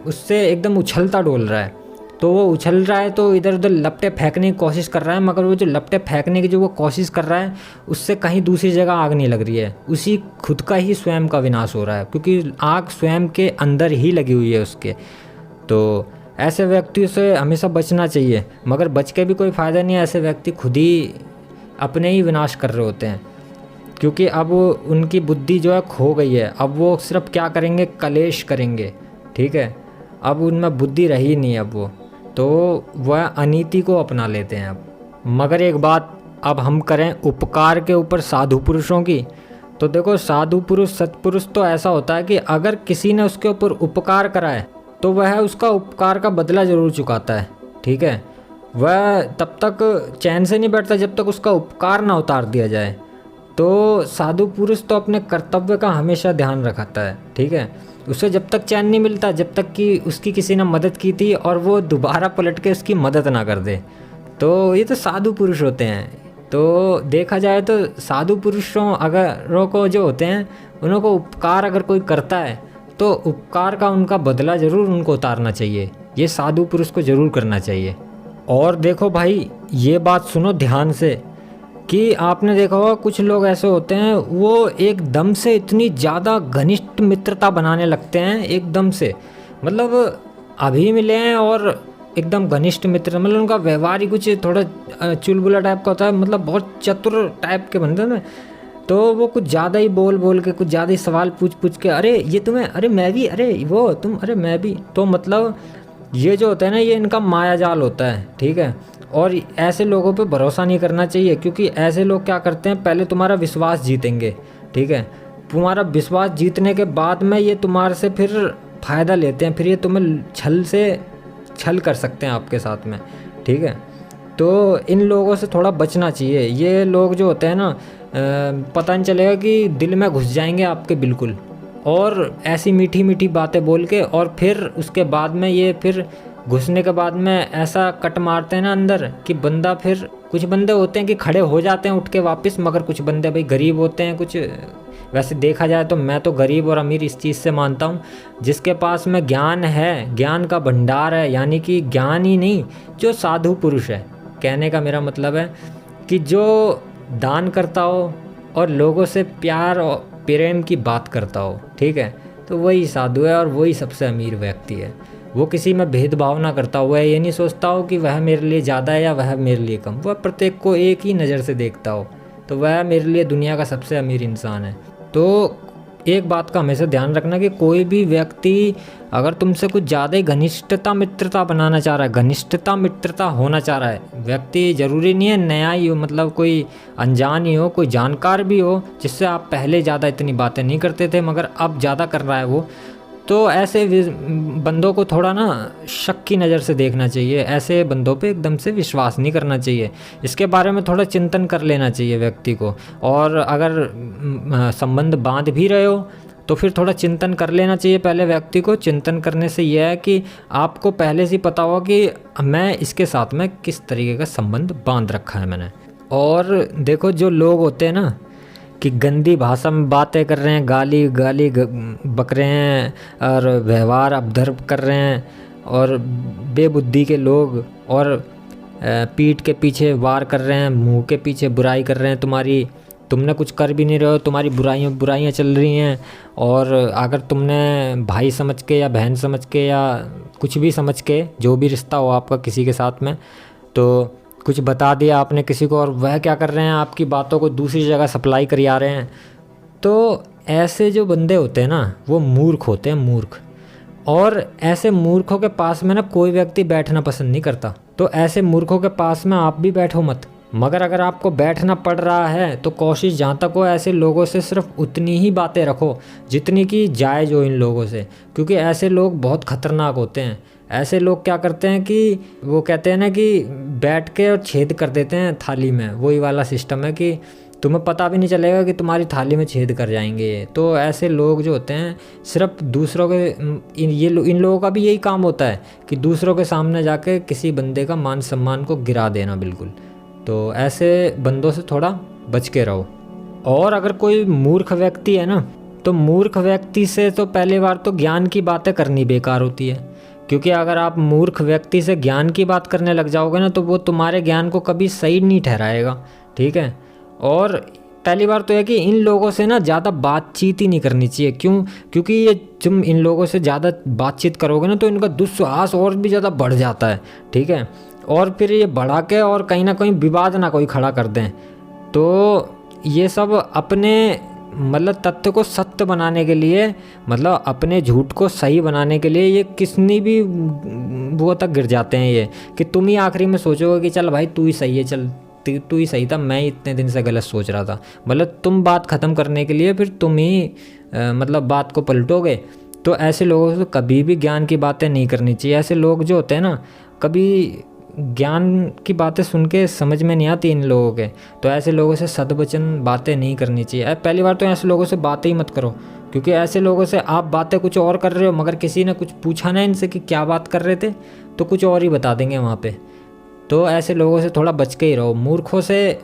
Speaker 1: उससे एकदम उछलता डोल रहा है, तो वो उछल रहा है तो इधर उधर लपटे फेंकने की कोशिश कर रहा है, मगर वो जो लपटे फेंकने की जो वो कोशिश कर रहा है उससे कहीं दूसरी जगह आग नहीं लग रही है, उसी खुद का ही स्वयं का विनाश हो रहा है, क्योंकि आग स्वयं के अंदर ही लगी हुई है उसके। तो ऐसे व्यक्तियों से हमेशा बचना चाहिए, मगर बच के भी कोई फ़ायदा नहीं है, ऐसे व्यक्ति खुद ही अपने ही विनाश कर रहे होते हैं, क्योंकि अब उनकी बुद्धि जो है खो गई है, अब वो सिर्फ क्या करेंगे, कलेश करेंगे, ठीक है। अब उनमें बुद्धि रही नहीं, अब वो तो वह अनीति को अपना लेते हैं अब। मगर एक बात अब हम करें उपकार के ऊपर साधु पुरुषों की, तो देखो साधु पुरुष सत्पुरुष तो ऐसा होता है कि अगर किसी ने उसके ऊपर उपकार करा है तो वह उसका उपकार का बदला ज़रूर चुकाता है, ठीक है। वह तब तक चैन से नहीं बैठता जब तक उसका उपकार ना उतार दिया जाए। तो साधु पुरुष तो अपने कर्तव्य का हमेशा ध्यान रखता है, ठीक है। उसे जब तक चैन नहीं मिलता जब तक कि उसकी किसी ने मदद की थी और वो दोबारा पलट के उसकी मदद ना कर दे, तो ये तो साधु पुरुष होते हैं। तो देखा जाए तो साधु पुरुषों अगरों को जो होते हैं, उन्हों को उपकार अगर कोई करता है तो उपकार का उनका बदला ज़रूर उनको उतारना चाहिए, ये साधु पुरुष को ज़रूर करना चाहिए। और देखो भाई, ये बात सुनो ध्यान से कि आपने देखा होगा कुछ लोग ऐसे होते हैं, वो एकदम से इतनी ज़्यादा घनिष्ठ मित्रता बनाने लगते हैं, एकदम से, मतलब अभी मिले हैं और एकदम घनिष्ठ मित्र, मतलब उनका व्यवहार ही कुछ थोड़ा चुलबुला टाइप का होता है, मतलब बहुत चतुर टाइप के बनते हैं ना। तो वो कुछ ज़्यादा ही बोल के, कुछ ज़्यादा ही सवाल पूछ के, अरे ये तुम्हें, अरे मैं भी, अरे वो तुम, अरे मैं भी, तो मतलब ये जो होता है ना, ये इनका माया जाल होता है, ठीक है। और ऐसे लोगों पे भरोसा नहीं करना चाहिए, क्योंकि ऐसे लोग क्या करते हैं, पहले तुम्हारा विश्वास जीतेंगे, ठीक है। तुम्हारा विश्वास जीतने के बाद में ये तुम्हारे से फिर फ़ायदा लेते हैं, फिर ये तुम्हें छल कर सकते हैं आपके साथ में, ठीक है। तो इन लोगों से थोड़ा बचना चाहिए। ये लोग जो होते हैं ना, पता नहीं चलेगा कि दिल में घुस जाएंगे आपके बिल्कुल, और ऐसी मीठी मीठी बातें बोल के, और फिर उसके बाद में ये फिर घुसने के बाद में ऐसा कट मारते हैं ना अंदर कि बंदा, फिर कुछ बंदे होते हैं कि खड़े हो जाते हैं उठ के वापस, मगर कुछ बंदे भाई गरीब होते हैं। कुछ वैसे देखा जाए तो मैं तो गरीब और अमीर इस चीज़ से मानता हूँ, जिसके पास में ज्ञान है, ज्ञान का भंडार है, यानी कि ज्ञान ही नहीं, जो साधु पुरुष है, कहने का मेरा मतलब है कि जो दान करता हो और लोगों से प्यार और प्रेम की बात करता हो, ठीक है, तो वही साधु है और वही सबसे अमीर व्यक्ति है। वो किसी में भेदभाव ना करता, वह ये नहीं सोचता हो कि वह मेरे लिए ज़्यादा है या वह मेरे लिए कम, वह प्रत्येक को एक ही नज़र से देखता हो, तो वह मेरे लिए दुनिया का सबसे अमीर इंसान है। तो एक बात का हमेशा ध्यान रखना कि कोई भी व्यक्ति अगर तुमसे कुछ ज़्यादा ही घनिष्ठता मित्रता बनाना चाह रहा है, घनिष्ठता मित्रता होना चाह रहा है, व्यक्ति ज़रूरी नहीं है नया ही हो, मतलब कोई अनजान ही हो, कोई जानकार भी हो जिससे आप पहले ज़्यादा इतनी बातें नहीं करते थे मगर अब ज़्यादा कर रहा है वो, तो ऐसे बंदों को थोड़ा ना शक की नज़र से देखना चाहिए, ऐसे बंदों पे एकदम से विश्वास नहीं करना चाहिए, इसके बारे में थोड़ा चिंतन कर लेना चाहिए व्यक्ति को। और अगर संबंध बांध भी रहे हो तो फिर थोड़ा चिंतन कर लेना चाहिए पहले व्यक्ति को। चिंतन करने से यह है कि आपको पहले से पता हो कि मैं इसके साथ में किस तरीके का संबंध बांध रखा है मैंने। और देखो जो लोग होते हैं ना कि गंदी भाषा में बातें कर रहे हैं, गाली गाली बक रहे हैं और व्यवहार अपधर्व कर रहे हैं, और बेबुद्धि के लोग, और पीठ के पीछे वार कर रहे हैं, मुंह के पीछे बुराई कर रहे हैं तुम्हारी, तुमने कुछ कर भी नहीं रहे हो, तुम्हारी बुराइयाँ चल रही हैं, और अगर तुमने भाई समझ के या बहन समझ के या कुछ भी समझ के जो भी रिश्ता हो आपका किसी के साथ में, तो कुछ बता दिया आपने किसी को और वह क्या कर रहे हैं आपकी बातों को दूसरी जगह सप्लाई करी आ रहे हैं, तो ऐसे जो बंदे होते हैं ना वो मूर्ख होते हैं, मूर्ख। और ऐसे मूर्खों के पास में ना कोई व्यक्ति बैठना पसंद नहीं करता, तो ऐसे मूर्खों के पास में आप भी बैठो मत। मगर अगर आपको बैठना पड़ रहा है तो कोशिश जहाँ तक हो ऐसे लोगों से सिर्फ उतनी ही बातें रखो जितनी की जायज़ हो इन लोगों से, क्योंकि ऐसे लोग बहुत ख़तरनाक होते हैं। ऐसे लोग क्या करते हैं कि वो कहते हैं ना कि बैठ के और छेद कर देते हैं थाली में, वही वाला सिस्टम है कि तुम्हें पता भी नहीं चलेगा कि तुम्हारी थाली में छेद कर जाएंगे। तो ऐसे लोग जो होते हैं सिर्फ दूसरों के इन लोगों का भी यही काम होता है कि दूसरों के सामने जाके किसी बंदे का मान सम्मान को गिरा देना बिल्कुल। तो ऐसे बंदों से थोड़ा बच के रहो। और अगर कोई मूर्ख व्यक्ति है ना, तो मूर्ख व्यक्ति से तो पहली बार तो ज्ञान की बातें करनी बेकार होती है, क्योंकि अगर आप मूर्ख व्यक्ति से ज्ञान की बात करने लग जाओगे ना तो वो तुम्हारे ज्ञान को कभी सही नहीं ठहराएगा, ठीक है। और पहली बार तो है कि इन लोगों से ना ज़्यादा बातचीत ही नहीं करनी चाहिए। क्यों? क्योंकि ये तुम इन लोगों से ज़्यादा बातचीत करोगे ना तो इनका दुस्साहस और भी ज़्यादा बढ़ जाता है, ठीक है। और फिर ये बढ़ा के और कहीं ना कहीं विवाद ना कोई खड़ा कर दें, तो ये सब अपने मतलब तथ्य को सत्य बनाने के लिए, मतलब अपने झूठ को सही बनाने के लिए ये किसनी भी वो तक गिर जाते हैं ये कि तुम ही आखिरी में सोचोगे कि चल भाई तू ही सही है, चल तू ही सही था, मैं इतने दिन से गलत सोच रहा था। मतलब तुम बात ख़त्म करने के लिए फिर तुम ही मतलब बात को पलटोगे। तो ऐसे लोगों से कभी भी ज्ञान की बातें नहीं करनी चाहिए। ऐसे लोग जो होते हैं ना कभी ज्ञान की बातें सुन के समझ में नहीं आती इन लोगों के, तो ऐसे लोगों से सदवचन बातें नहीं करनी चाहिए। पहली बार तो ऐसे लोगों से बातें ही मत करो, क्योंकि ऐसे लोगों से आप बातें कुछ और कर रहे हो मगर किसी ने कुछ पूछा ना इनसे कि क्या बात कर रहे थे तो कुछ और ही बता देंगे वहाँ पे। तो ऐसे लोगों से थोड़ा बच के ही रहो, मूर्खों से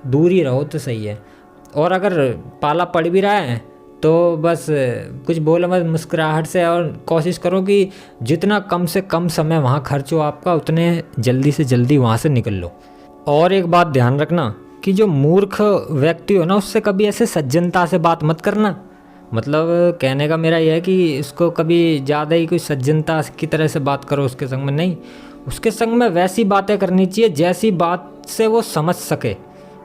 Speaker 1: दूर ही रहो तो सही है। और अगर पाला पड़ भी रहा है तो बस कुछ बोलो मत, मुस्कुराहट से, और कोशिश करो कि जितना कम से कम समय वहाँ खर्च हो आपका उतने जल्दी से जल्दी वहाँ से निकल लो। और एक बात ध्यान रखना कि जो मूर्ख व्यक्ति हो ना उससे कभी ऐसे सज्जनता से बात मत करना। मतलब कहने का मेरा यह है कि इसको कभी ज़्यादा ही कोई सज्जनता की तरह से बात करो उसके संग में, नहीं, उसके संग में वैसी बातें करनी चाहिए जैसी बात से वो समझ सके।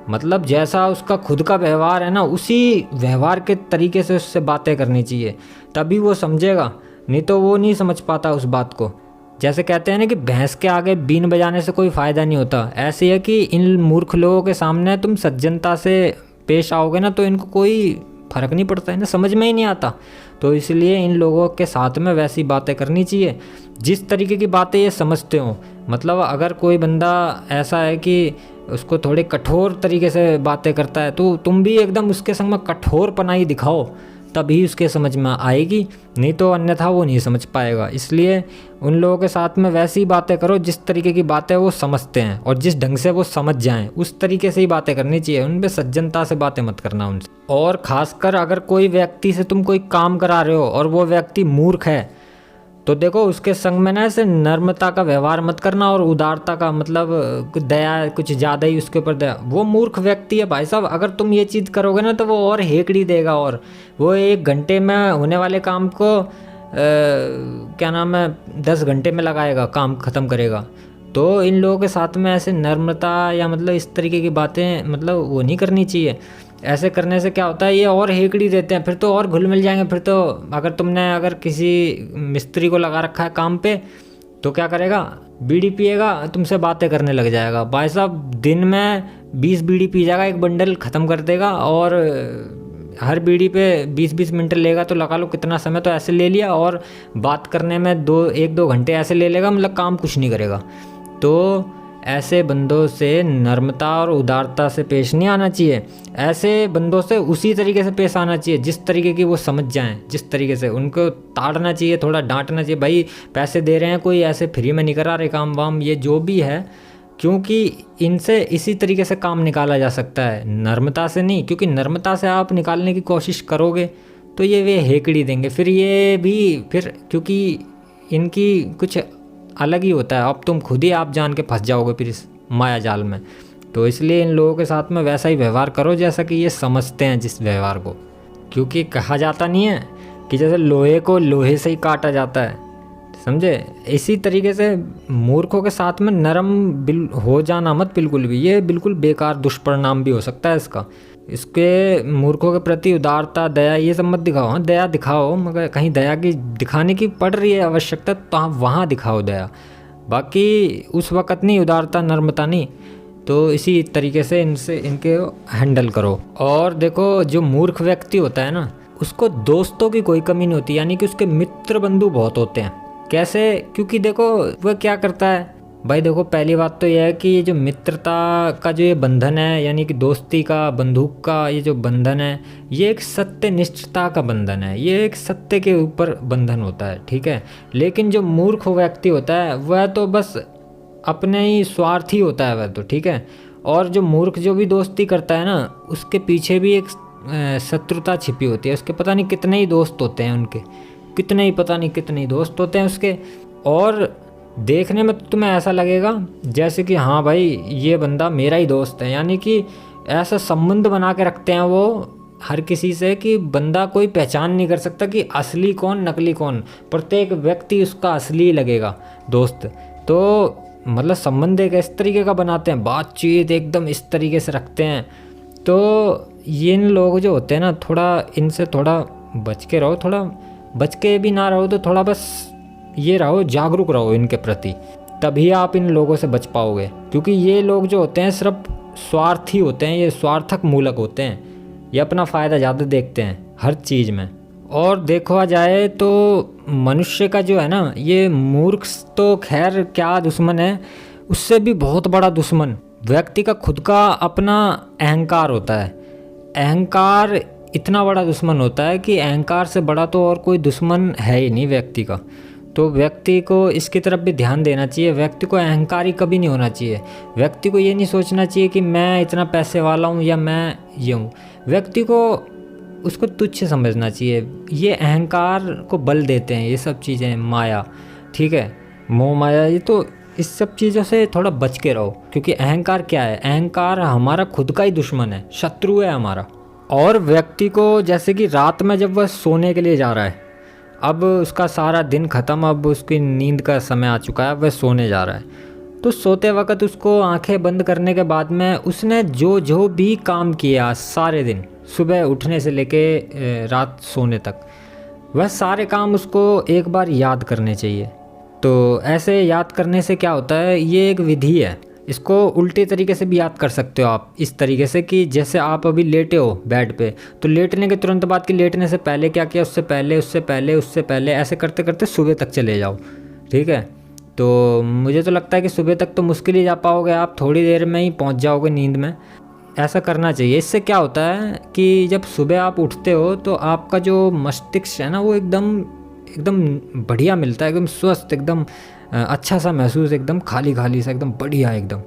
Speaker 1: मतलब जैसा उसका खुद का व्यवहार है ना उसी व्यवहार के तरीके से उससे बातें करनी चाहिए, तभी वो समझेगा, नहीं तो वो नहीं समझ पाता उस बात को। जैसे कहते हैं ना कि भैंस के आगे बीन बजाने से कोई फ़ायदा नहीं होता, ऐसे ही है कि इन मूर्ख लोगों के सामने तुम सज्जनता से पेश आओगे ना तो इनको कोई फ़र्क नहीं पड़ता है ना, समझ में ही नहीं आता। तो इसलिए इन लोगों के साथ में वैसी बातें करनी चाहिए जिस तरीके की बातें ये समझते हो। मतलब अगर कोई बंदा ऐसा है कि उसको थोड़े कठोर तरीके से बातें करता है तो तुम भी एकदम उसके संग में कठोरपना ही दिखाओ, तभी उसके समझ में आएगी, नहीं तो अन्यथा वो नहीं समझ पाएगा। इसलिए उन लोगों के साथ में वैसी बातें करो जिस तरीके की बातें वो समझते हैं और जिस ढंग से वो समझ जाएं उस तरीके से ही बातें करनी चाहिए, उन पे सज्जनता से बातें मत करना उनसे। और ख़ासकर अगर कोई व्यक्ति से तुम कोई काम करा रहे हो और वो व्यक्ति मूर्ख है तो देखो उसके संग में ना ऐसे नर्मता का व्यवहार मत करना और उदारता का, मतलब दया कुछ ज़्यादा ही उसके ऊपर दया। वो मूर्ख व्यक्ति है भाई साहब, अगर तुम ये चीज़ करोगे ना तो वो और हेकड़ी देगा और वो 1 घंटे में होने वाले काम को क्या नाम है 10 घंटे में लगाएगा, काम ख़त्म करेगा। तो इन लोगों के साथ में ऐसे नर्मता या मतलब इस तरीके की बातें मतलब वो नहीं करनी चाहिए। ऐसे करने से क्या होता है, ये और हेकड़ी देते हैं, फिर तो और घुल मिल जाएंगे। फिर तो अगर किसी मिस्त्री को लगा रखा है काम पे, तो क्या करेगा, बीड़ी पिएगा, तुमसे बातें करने लग जाएगा। भाई साहब दिन में 20 बीड़ी पी जाएगा, एक बंडल ख़त्म कर देगा, और हर बीड़ी पे 20-20 मिनट लेगा, तो लगा लो कितना समय तो ऐसे ले लिया, और बात करने में 1-2 घंटे ऐसे ले लेगा, मतलब काम कुछ नहीं करेगा। तो ऐसे बंदों से नर्मता और उदारता से पेश नहीं आना चाहिए। ऐसे बंदों से उसी तरीके से पेश आना चाहिए जिस तरीके की वो समझ जाएं, जिस तरीके से उनको ताड़ना चाहिए, थोड़ा डांटना चाहिए। भाई पैसे दे रहे हैं, कोई ऐसे फ्री में नहीं करा रहे काम वाम, ये जो भी है, क्योंकि इनसे इसी तरीके से काम निकाला जा सकता है, नर्मता से नहीं। क्योंकि नर्मता से आप निकालने की कोशिश करोगे तो ये वे हेकड़ी देंगे, फिर क्योंकि इनकी कुछ अलग ही होता है। अब तुम खुद ही आप जान के फंस जाओगे फिर इस माया जाल में। तो इसलिए इन लोगों के साथ में वैसा ही व्यवहार करो जैसा कि ये समझते हैं जिस व्यवहार को। क्योंकि कहा जाता नहीं है कि जैसे लोहे को लोहे से ही काटा जाता है, समझे? इसी तरीके से मूर्खों के साथ में नरम हो जाना मत बिल्कुल भी, ये बिल्कुल बेकार दुष्परिणाम भी हो सकता है इसका। इसके मूर्खों के प्रति उदारता, दया, ये सब मत दिखाओ। हाँ दया दिखाओ, मगर कहीं दया की दिखाने की पड़ रही है आवश्यकता तो आप वहाँ दिखाओ दया, बाकी उस वक़्त नहीं, उदारता नर्मता नहीं। तो इसी तरीके से इनके हैंडल करो। और देखो जो मूर्ख व्यक्ति होता है ना, उसको दोस्तों की कोई कमी नहीं होती, यानी कि उसके मित्र बंधु बहुत होते हैं। कैसे? क्योंकि देखो वह क्या करता है भाई, देखो पहली बात तो यह है कि ये जो मित्रता का जो ये बंधन है, यानी कि दोस्ती का, बंदूक का ये जो बंधन है, ये एक सत्यनिष्ठता का बंधन है, ये एक सत्य के ऊपर बंधन होता है, ठीक है। लेकिन जो मूर्ख व्यक्ति होता है वह तो बस अपने ही स्वार्थी होता है वह तो, ठीक है। और जो मूर्ख जो भी दोस्ती करता है ना, उसके पीछे भी एक शत्रुता छिपी होती है। उसके पता नहीं कितने ही दोस्त होते हैं, उनके पता नहीं कितने ही दोस्त होते हैं उसके। और देखने में तो तुम्हें ऐसा लगेगा जैसे कि हाँ भाई ये बंदा मेरा ही दोस्त है, यानी कि ऐसा संबंध बना के रखते हैं वो हर किसी से कि बंदा कोई पहचान नहीं कर सकता कि असली कौन नकली कौन। प्रत्येक व्यक्ति उसका असली लगेगा दोस्त। तो मतलब संबंध एक इस तरीके का बनाते हैं, बातचीत एकदम इस तरीके से रखते हैं। तो ये इन लोग जो होते हैं ना, थोड़ा इनसे थोड़ा बच के रहो, थोड़ा बच के भी ना रहो तो थोड़ा बस ये रहो, जागरूक रहो इनके प्रति, तभी आप इन लोगों से बच पाओगे। क्योंकि ये लोग जो होते हैं सिर्फ स्वार्थी होते हैं, ये स्वार्थक मूलक होते हैं, ये अपना फ़ायदा ज़्यादा देखते हैं हर चीज़ में। और देखा जाए तो मनुष्य का जो है ना, ये मूर्ख तो खैर क्या दुश्मन है, उससे भी बहुत बड़ा दुश्मन व्यक्ति का खुद का अपना अहंकार होता है। अहंकार इतना बड़ा दुश्मन होता है कि अहंकार से बड़ा तो और कोई दुश्मन है ही नहीं व्यक्ति का। तो व्यक्ति को इसकी तरफ भी ध्यान देना चाहिए। व्यक्ति को अहंकारी कभी नहीं होना चाहिए। व्यक्ति को ये नहीं सोचना चाहिए कि मैं इतना पैसे वाला हूँ या मैं ये हूँ। व्यक्ति को उसको तुच्छ समझना चाहिए। ये अहंकार को बल देते हैं ये सब चीज़ें, माया, ठीक है, मोह माया। ये तो इस सब चीज़ों से थोड़ा बच के रहो, क्योंकि अहंकार क्या है? अहंकार हमारा खुद का ही दुश्मन है, शत्रु है हमारा। और व्यक्ति को जैसे कि रात में जब वह सोने के लिए जा रहा है, अब उसका सारा दिन ख़त्म, अब उसकी नींद का समय आ चुका है, वह सोने जा रहा है, तो सोते वक्त उसको आंखें बंद करने के बाद में उसने जो भी काम किया सारे दिन, सुबह उठने से लेके रात सोने तक, वह सारे काम उसको एक बार याद करने चाहिए। तो ऐसे याद करने से क्या होता है, ये एक विधि है। इसको उल्टे तरीके से भी याद कर सकते हो आप, इस तरीके से कि जैसे आप अभी लेटे हो बेड पे, तो लेटने के तुरंत बाद कि लेटने से पहले क्या किया, उससे पहले, ऐसे करते करते सुबह तक चले जाओ, ठीक है। तो मुझे तो लगता है कि सुबह तक तो मुश्किल ही जा पाओगे आप, थोड़ी देर में ही पहुंच जाओगे नींद में। ऐसा करना चाहिए। इससे क्या होता है कि जब सुबह आप उठते हो तो आपका जो मस्तिष्क है ना, वो एकदम बढ़िया मिलता है, एकदम स्वस्थ, एकदम अच्छा सा महसूस, एकदम खाली सा, एकदम बढ़िया एकदम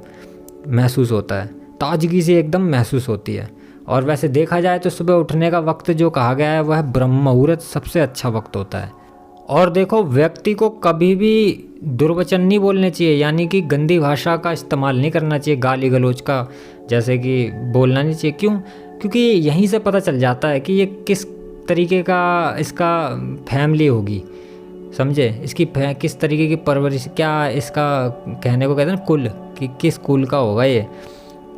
Speaker 1: महसूस होता है, ताजगी से एकदम महसूस होती है। और वैसे देखा जाए तो सुबह उठने का वक्त जो कहा गया है वह ब्रह्म मुहूर्त सबसे अच्छा वक्त होता है। और देखो व्यक्ति को कभी भी दुर्वचन नहीं बोलने चाहिए, यानी कि गंदी भाषा का इस्तेमाल नहीं करना चाहिए, गाली गलौज का जैसे कि बोलना नहीं चाहिए। क्यों? क्योंकि यहीं से पता चल जाता है कि ये किस तरीके का इसका फैमिली होगी, समझे, इसकी किस तरीके की परवरिश, क्या इसका कहने को कहते हैं ना कुल, कि किस कुल का होगा ये।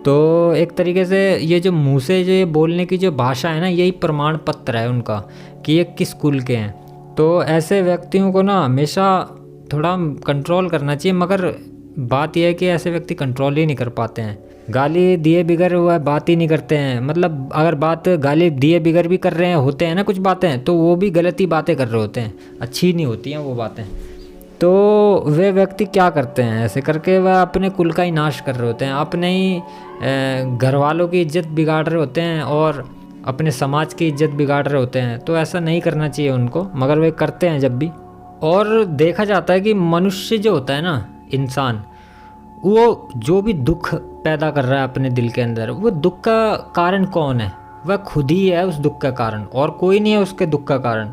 Speaker 1: तो एक तरीके से ये जो मुँह से जो ये बोलने की जो भाषा है ना, यही प्रमाण पत्र है उनका कि ये किस कुल के हैं। तो ऐसे व्यक्तियों को ना हमेशा थोड़ा कंट्रोल करना चाहिए, मगर बात यह है कि ऐसे व्यक्ति कंट्रोल ही नहीं कर पाते हैं। गाली दिए बिगर वह बात ही नहीं करते हैं, मतलब अगर बात गाली दिए बिगर भी कर रहे हैं होते हैं ना कुछ बातें, तो वो भी गलती बातें कर रहे होते हैं, अच्छी नहीं होती हैं वो बातें। तो वे व्यक्ति क्या करते हैं, ऐसे करके वह अपने कुल का ही नाश कर रहे होते हैं, अपने ही घर वालों की इज्जत बिगाड़ रहे होते हैं और अपने समाज की इज्जत बिगाड़ रहे होते हैं। तो ऐसा नहीं करना चाहिए उनको, मगर वे करते हैं जब भी। और देखा जाता है कि मनुष्य जो होता है ना, इंसान, वो जो भी दुख पैदा कर रहा है अपने दिल के अंदर, वो दुख का कारण कौन है? वह खुद ही है उस दुख का कारण, और कोई नहीं है उसके दुख का कारण।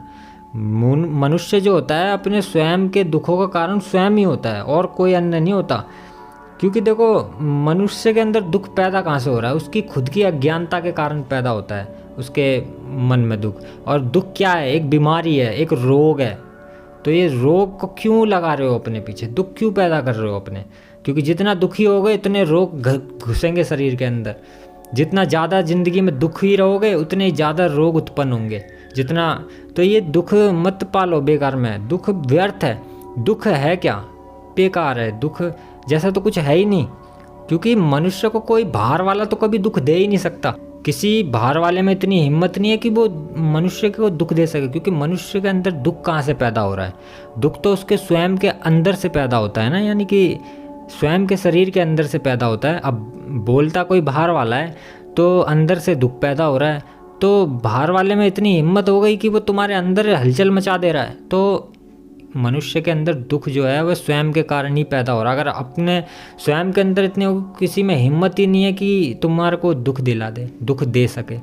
Speaker 1: मनुष्य जो होता है अपने स्वयं के दुखों का कारण स्वयं ही होता है, और कोई अन्य नहीं होता। क्योंकि देखो, मनुष्य के अंदर दुख पैदा कहाँ से हो रहा है? उसकी खुद की अज्ञानता के कारण पैदा होता है उसके मन में दुख। और दुख क्या है? एक बीमारी है, एक रोग है। तो ये रोग को क्यों लगा रहे हो अपने पीछे? दुख क्यों पैदा कर रहे हो अपने? क्योंकि जितना दुखी होगे उतने रोग घुसेंगे शरीर के अंदर। जितना ज़्यादा ज़िंदगी में दुखी रहोगे उतने ही ज़्यादा रोग उत्पन्न होंगे। जितना तो ये दुख मत पालो बेकार में। दुख व्यर्थ है। दुख है क्या? बेकार है। दुख जैसा तो कुछ है ही नहीं, क्योंकि मनुष्य को कोई बाहर वाला तो कभी दुख दे ही नहीं सकता। किसी बाहर वाले में इतनी हिम्मत नहीं है कि वो मनुष्य को दुख दे सके, क्योंकि मनुष्य के अंदर दुख कहाँ से पैदा हो रहा है? दुख तो उसके स्वयं के अंदर से पैदा होता है ना, यानी कि स्वयं के शरीर के अंदर से पैदा होता है। अब बोलता कोई बाहर वाला है तो अंदर से दुख पैदा हो रहा है, तो बाहर वाले में इतनी हिम्मत हो गई कि वो तुम्हारे अंदर हलचल मचा दे रहा है। तो मनुष्य के अंदर दुख जो है वह स्वयं के कारण ही पैदा हो रहा है। अगर अपने स्वयं के अंदर इतने किसी में हिम्मत ही नहीं है कि तुम्हारे को दुख दिला दे, दुख दे सके।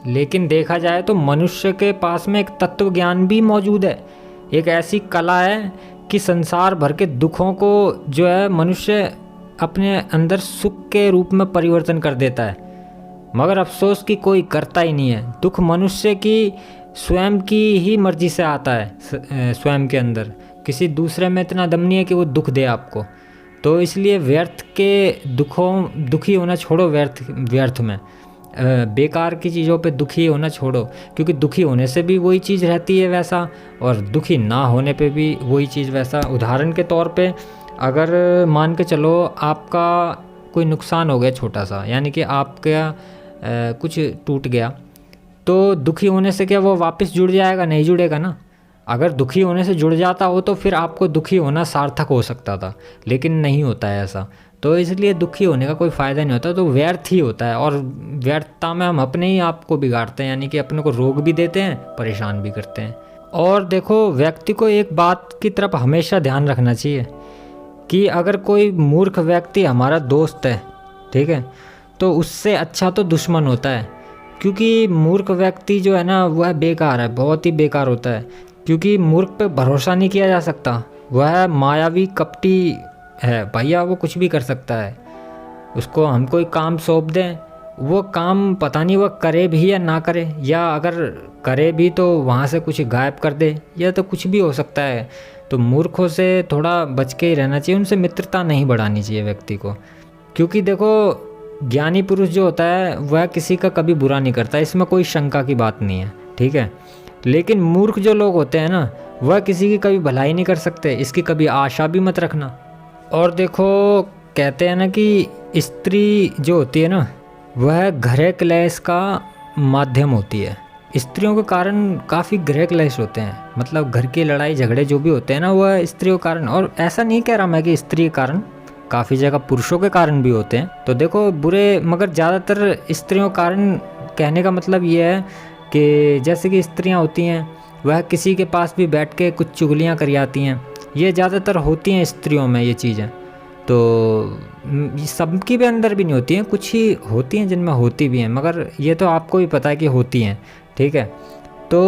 Speaker 1: लेकिन देखा जाए तो मनुष्य के पास में एक तत्व ज्ञान भी मौजूद है, एक ऐसी कला है कि संसार भर के दुखों को जो है मनुष्य अपने अंदर सुख के रूप में परिवर्तन कर देता है। मगर अफसोस कि कोई करता ही नहीं है। दुख मनुष्य की स्वयं की ही मर्जी से आता है, स्वयं के अंदर। किसी दूसरे में इतना दम नहीं है कि वो दुख दे आपको। तो इसलिए व्यर्थ के दुखी होना छोड़ो। व्यर्थ में बेकार की चीज़ों पे दुखी होना छोड़ो, क्योंकि दुखी होने से भी वही चीज़ रहती है वैसा, और दुखी ना होने पे भी वही चीज़ वैसा। उदाहरण के तौर पे अगर मान के चलो आपका कोई नुकसान हो गया छोटा सा, यानी कि आपका कुछ टूट गया, तो दुखी होने से क्या वो वापस जुड़ जाएगा? नहीं जुड़ेगा ना। अगर दुखी होने से जुड़ जाता हो तो फिर आपको दुखी होना सार्थक हो सकता था, लेकिन नहीं होता है ऐसा। तो इसलिए दुखी होने का कोई फ़ायदा नहीं होता, तो व्यर्थ ही होता है। और व्यर्थता में हम अपने ही आप को बिगाड़ते हैं, यानी कि अपने को रोग भी देते हैं, परेशान भी करते हैं। और देखो, व्यक्ति को एक बात की तरफ हमेशा ध्यान रखना चाहिए कि अगर कोई मूर्ख व्यक्ति हमारा दोस्त है, ठीक है, तो उससे अच्छा तो दुश्मन होता है। क्योंकि मूर्ख व्यक्ति जो है ना वह बेकार है, बहुत ही बेकार होता है। क्योंकि मूर्ख पे भरोसा नहीं किया जा सकता। वह मायावी कपटी है भैया, वो कुछ भी कर सकता है। उसको हम कोई काम सौंप दें, वो काम पता नहीं वह करे भी या ना करे, या अगर करे भी तो वहाँ से कुछ गायब कर दे, या तो कुछ भी हो सकता है। तो मूर्खों से थोड़ा बच के ही रहना चाहिए, उनसे मित्रता नहीं बढ़ानी चाहिए व्यक्ति को। क्योंकि देखो, ज्ञानी पुरुष जो होता है वह किसी का कभी बुरा नहीं करता, इसमें कोई शंका की बात नहीं है, ठीक है। लेकिन मूर्ख जो लोग होते हैं ना, वह किसी की कभी भलाई नहीं कर सकते, इसकी कभी आशा भी मत रखना। और देखो, कहते हैं ना कि स्त्री जो होती है ना, वह गृह क्लेश का माध्यम होती है। स्त्रियों के कारण काफ़ी गृह क्लेश होते हैं, मतलब घर की लड़ाई झगड़े जो भी होते हैं ना, वह स्त्रियों के कारण। और ऐसा नहीं कह रहा मैं कि स्त्री के कारण, काफ़ी जगह पुरुषों के कारण भी होते हैं। तो देखो, बुरे मगर ज़्यादातर स्त्रियों के कारण कहने का मतलब ये है कि जैसे कि स्त्रियां होती हैं, वह किसी के पास भी बैठ के कुछ चुगलियां कर जाती हैं। ये ज़्यादातर होती हैं स्त्रियों में ये चीज़ें। तो सबकी भी अंदर भी नहीं होती हैं, कुछ ही होती हैं जिनमें होती भी हैं, मगर ये तो आपको भी पता है कि होती हैं, ठीक है। तो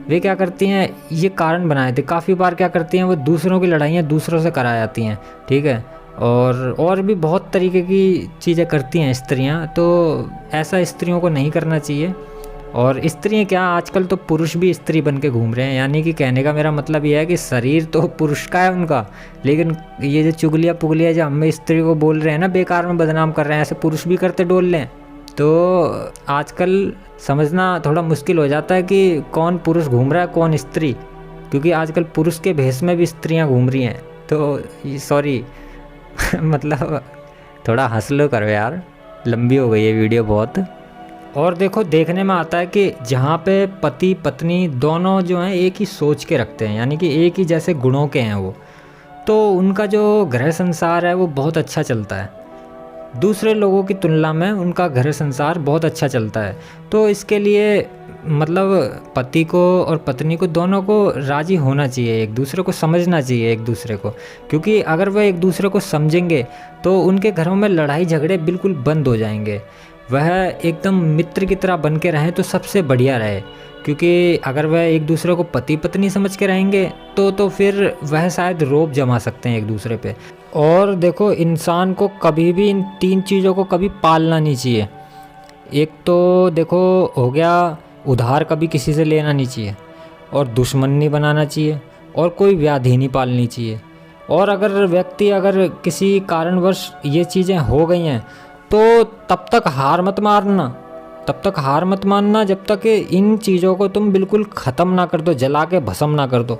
Speaker 1: वे क्या करती हैं, ये कारण बनाए थे काफ़ी बार। क्या करती हैं, वो दूसरों की लड़ाइयाँ दूसरों से करा जाती हैं, ठीक है। और भी बहुत तरीके की चीज़ें करती हैं स्त्रियां। तो ऐसा स्त्रियों को नहीं करना चाहिए। और स्त्री क्या, आजकल तो पुरुष भी स्त्री बन के घूम रहे हैं। यानी कि कहने का मेरा मतलब ये है कि शरीर तो पुरुष का है उनका, लेकिन ये जो चुगलियाँ पुगलियाँ जो हमें स्त्री को बोल रहे हैं ना, बेकार में बदनाम कर रहे हैं, ऐसे पुरुष भी करते डोल लें। तो आजकल समझना थोड़ा मुश्किल हो जाता है कि कौन पुरुष घूम रहा है कौन स्त्री, क्योंकि आजकल पुरुष के भेष में भी स्त्रियाँ घूम रही हैं। तो सॉरी मतलब थोड़ा हंस लो करो यार, लंबी हो गई है वीडियो बहुत। और देखो देखने में आता है कि जहाँ पे पति पत्नी दोनों जो हैं एक ही सोच के रखते हैं, यानी कि एक ही जैसे गुणों के हैं वो, तो उनका जो गृह संसार है वो बहुत अच्छा चलता है। दूसरे लोगों की तुलना में उनका घर संसार बहुत अच्छा चलता है। तो इसके लिए मतलब पति को और पत्नी को दोनों को राज़ी होना चाहिए, एक दूसरे को समझना चाहिए एक दूसरे को, क्योंकि अगर वह एक दूसरे को समझेंगे तो उनके घरों में लड़ाई झगड़े बिल्कुल बंद हो जाएंगे। वह एकदम मित्र की तरह बन के रहें तो सबसे बढ़िया रहे, क्योंकि अगर वह एक दूसरे को पति पत्नी समझ के रहेंगे तो फिर वह शायद रोब जमा सकते हैं एक दूसरे पे। और देखो इंसान को कभी भी इन 3 चीज़ों को कभी पालना नहीं चाहिए। एक तो देखो हो गया, उधार कभी किसी से लेना नहीं चाहिए, और दुश्मन नहीं बनाना चाहिए, और कोई व्याधि नहीं पालनी चाहिए। और अगर किसी कारणवश ये चीज़ें हो गई हैं तो तब तक हार मत मानना जब तक इन चीज़ों को तुम बिल्कुल ख़त्म ना कर दो, जला के भस्म ना कर दो।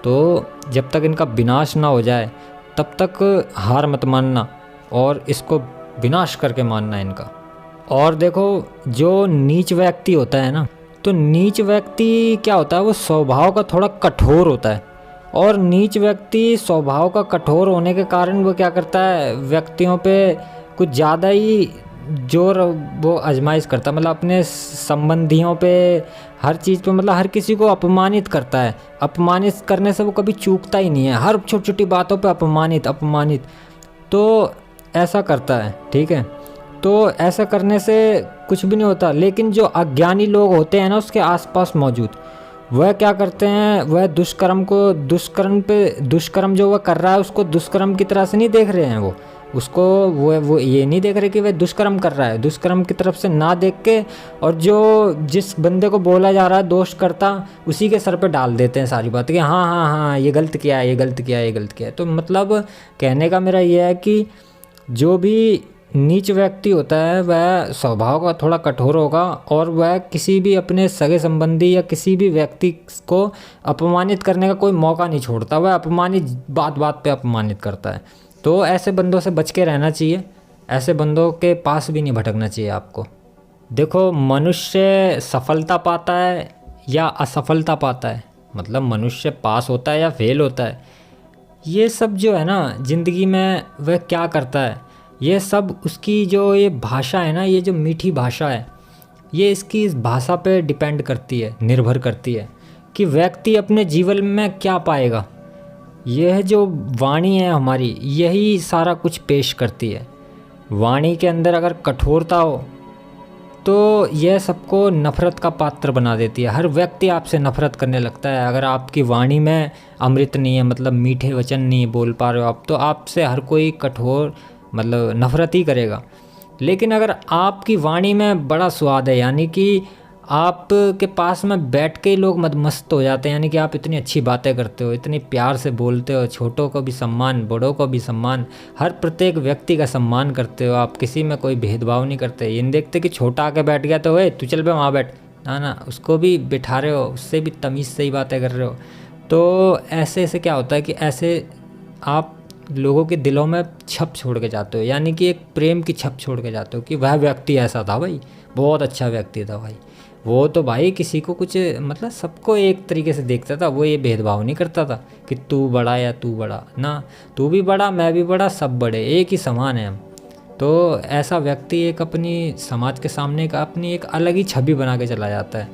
Speaker 1: तो जब तक इनका विनाश ना हो जाए तब तक हार मत मानना और इसको विनाश करके मानना इनका। और देखो जो नीच व्यक्ति होता है ना, तो नीच व्यक्ति क्या होता है, वो स्वभाव का थोड़ा कठोर होता है। और नीच व्यक्ति स्वभाव का कठोर होने के कारण वो क्या करता है, व्यक्तियों पे कुछ ज़्यादा ही जोर वो आजमाइश करता है, मतलब अपने संबंधियों पे, हर चीज़ पे, मतलब हर किसी को अपमानित करता है। अपमानित करने से वो कभी चूकता ही नहीं है, हर छोटी छोटी बातों पे अपमानित तो ऐसा करता है, ठीक है। तो ऐसा करने से कुछ भी नहीं होता। लेकिन जो अज्ञानी लोग होते हैं ना उसके आसपास मौजूद, वह क्या करते हैं, वह दुष्कर्म जो वह कर रहा है उसको दुष्कर्म की तरह से नहीं देख रहे हैं। वो ये नहीं देख रहे कि वह दुष्कर्म कर रहा है, दुष्कर्म की तरफ से ना देख के, और जिस बंदे को बोला जा रहा है दोष करता, उसी के सर पे डाल देते हैं सारी बातें कि हाँ ये गलत किया है। तो मतलब कहने का मेरा ये है कि जो भी नीच व्यक्ति होता है वह स्वभाव का थोड़ा कठोर होगा, और वह किसी भी अपने सगे संबंधी या किसी भी व्यक्ति को अपमानित करने का कोई मौका नहीं छोड़ता। वह बात पे अपमानित करता है। तो ऐसे बंदों से बच के रहना चाहिए, ऐसे बंदों के पास भी नहीं भटकना चाहिए आपको। देखो मनुष्य सफलता पाता है या असफलता पाता है, मतलब मनुष्य पास होता है या फेल होता है, ये सब जो है ना ज़िंदगी में वह क्या करता है, ये सब उसकी जो ये भाषा है ना, ये जो मीठी भाषा है, ये इसकी इस भाषा पे डिपेंड करती है, निर्भर करती है कि व्यक्ति अपने जीवन में क्या पाएगा। यह जो वाणी है हमारी, यही सारा कुछ पेश करती है। वाणी के अंदर अगर कठोरता हो तो यह सबको नफ़रत का पात्र बना देती है। हर व्यक्ति आपसे नफ़रत करने लगता है। अगर आपकी वाणी में अमृत नहीं है, मतलब मीठे वचन नहीं बोल पा रहे हो आप, तो आपसे हर कोई कठोर मतलब नफ़रत ही करेगा। लेकिन अगर आपकी वाणी में बड़ा स्वाद है, यानी कि आपके पास में बैठ के ही लोग मदमस्त हो जाते हैं, यानी कि आप इतनी अच्छी बातें करते हो, इतनी प्यार से बोलते हो, छोटों को भी सम्मान, बड़ों को भी सम्मान, हर प्रत्येक व्यक्ति का सम्मान करते हो, आप किसी में कोई भेदभाव नहीं करते। ये नहीं देखते कि छोटा आके बैठ गया तो तू चल पे वहाँ बैठ, ना उसको भी बिठा रहे हो, उससे भी तमीज़ से ही बातें कर रहे हो। तो ऐसे क्या होता है कि ऐसे आप लोगों के दिलों में छप छोड़ के जाते हो, यानी कि एक प्रेम की छप छोड़ के जाते हो कि वह व्यक्ति ऐसा था भाई, बहुत अच्छा व्यक्ति था भाई, वो तो भाई किसी को कुछ मतलब सबको एक तरीके से देखता था, वो ये भेदभाव नहीं करता था कि तू बड़ा या तू बड़ा, ना तू भी बड़ा मैं भी बड़ा, सब बड़े, एक ही समान है हम। तो ऐसा व्यक्ति एक अपनी समाज के सामने का अपनी एक अलग ही छवि बना के चला जाता है।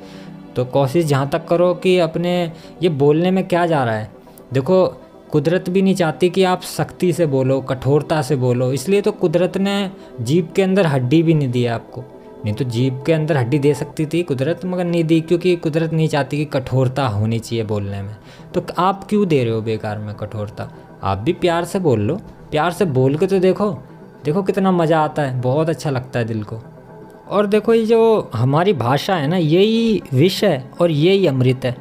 Speaker 1: तो कोशिश जहाँ तक करो कि अपने ये बोलने में क्या जा रहा है। देखो कुदरत भी नहीं चाहती कि आप सख्ती से बोलो, कठोरता से बोलो, इसलिए तो कुदरत ने जीभ के अंदर हड्डी भी नहीं दी आपको। नहीं तो जीभ के अंदर हड्डी दे सकती थी कुदरत, मगर नहीं दी, क्योंकि कुदरत नहीं चाहती कि कठोरता होनी चाहिए बोलने में। तो आप क्यों दे रहे हो बेकार में कठोरता? आप भी प्यार से बोल लो, प्यार से बोल के तो देखो कितना मज़ा आता है, बहुत अच्छा लगता है दिल को। और देखो ये जो हमारी भाषा है ना, यही विष है और यही अमृत है।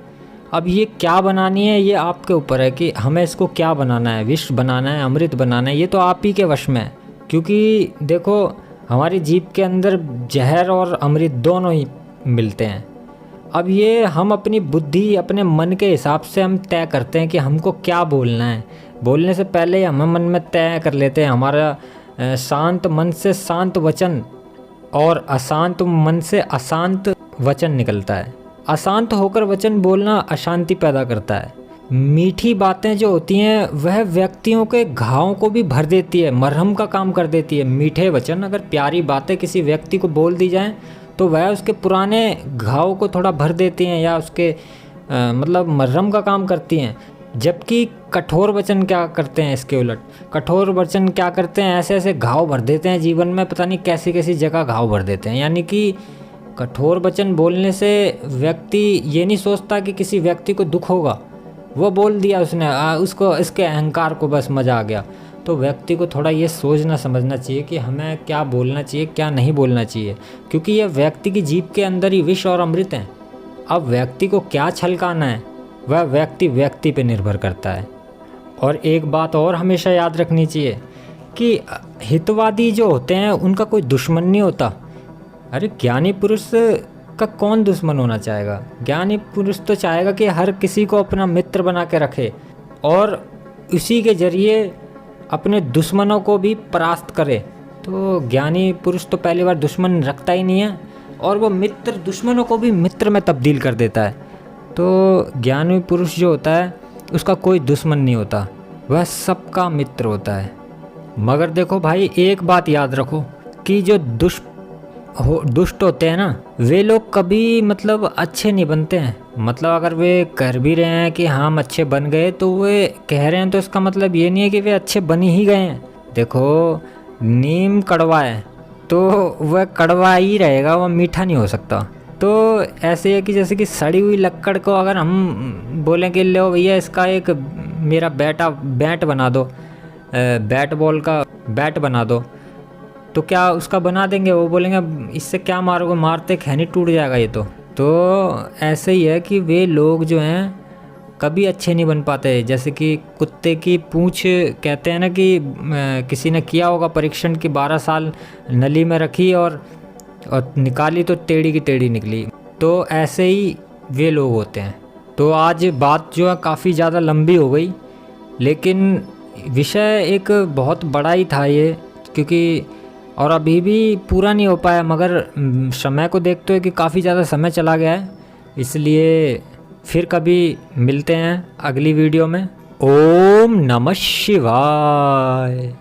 Speaker 1: अब ये क्या बनानी है ये आपके ऊपर है कि हमें इसको क्या बनाना है, विष बनाना है, अमृत बनाना है, ये तो आप ही के वश में है। क्योंकि देखो हमारी जीभ के अंदर जहर और अमृत दोनों ही मिलते हैं। अब ये हम अपनी बुद्धि, अपने मन के हिसाब से हम तय करते हैं कि हमको क्या बोलना है। बोलने से पहले हम मन में तय कर लेते हैं। हमारा शांत मन से शांत वचन और अशांत मन से अशांत वचन निकलता है। अशांत होकर वचन बोलना अशांति पैदा करता है। मीठी बातें जो होती हैं वह व्यक्तियों के घावों को भी भर देती है, मरहम का काम कर देती है। मीठे वचन, अगर प्यारी बातें किसी व्यक्ति को बोल दी जाएं तो वह उसके पुराने घाव को थोड़ा भर देती हैं या उसके मतलब मरहम का काम करती हैं। जबकि कठोर वचन क्या करते हैं, इसके उलट कठोर वचन क्या करते हैं, ऐसे ऐसे घाव भर देते हैं जीवन में, पता नहीं कैसी कैसी जगह घाव भर देते हैं। यानी कि कठोर वचन बोलने से व्यक्ति ये नहीं सोचता कि किसी व्यक्ति को दुख होगा, वो बोल दिया उसने, उसको इसके अहंकार को बस मज़ा आ गया। तो व्यक्ति को थोड़ा ये सोचना समझना चाहिए कि हमें क्या बोलना चाहिए, क्या नहीं बोलना चाहिए, क्योंकि ये व्यक्ति की जीभ के अंदर ही विष और अमृत हैं। अब व्यक्ति को क्या छलकाना है वह व्यक्ति पे निर्भर करता है। और एक बात और हमेशा याद रखनी चाहिए कि हितवादी जो होते हैं उनका कोई दुश्मन नहीं होता। अरे ज्ञानी पुरुष का कौन दुश्मन होना चाहेगा? ज्ञानी पुरुष तो चाहेगा कि हर किसी को अपना मित्र बना के रखे और उसी के जरिए अपने दुश्मनों को भी परास्त करे। तो ज्ञानी पुरुष तो पहली बार दुश्मन रखता ही नहीं है और वो मित्र, दुश्मनों को भी मित्र में तब्दील कर देता है। तो ज्ञानी पुरुष जो होता है उसका कोई दुश्मन नहीं होता, वह सबका मित्र होता है। मगर देखो भाई, एक बात याद रखो कि जो दुष्ट होते हैं ना, वे लोग कभी मतलब अच्छे नहीं बनते हैं। मतलब अगर वे कर भी रहे हैं कि हम अच्छे बन गए, तो वे कह रहे हैं तो इसका मतलब ये नहीं है कि वे अच्छे बन ही गए हैं। देखो नीम कड़वा है तो वह कड़वा ही रहेगा, वह मीठा नहीं हो सकता। तो ऐसे है कि जैसे कि सड़ी हुई लक्कड़ को अगर हम बोलें कि लो भैया इसका एक मेरा बैट बना दो, बैट बॉल का बैट बना दो, तो क्या उसका बना देंगे? वो बोलेंगे इससे क्या मारोगे, मारते खैनी टूट जाएगा ये तो ऐसे ही है कि वे लोग जो हैं कभी अच्छे नहीं बन पाते। जैसे कि कुत्ते की पूंछ, कहते हैं ना कि किसी ने किया होगा परीक्षण कि 12 साल नली में रखी और निकाली तो टेढ़ी की टेढ़ी निकली। तो ऐसे ही वे लोग होते हैं। तो आज बात जो है काफ़ी ज़्यादा लंबी हो गई, लेकिन विषय एक बहुत बड़ा ही था ये, क्योंकि और अभी भी पूरा नहीं हो पाया। मगर समय को देखते हुए कि काफ़ी ज़्यादा समय चला गया है, इसलिए फिर कभी मिलते हैं अगली वीडियो में। ओम नमः शिवाय।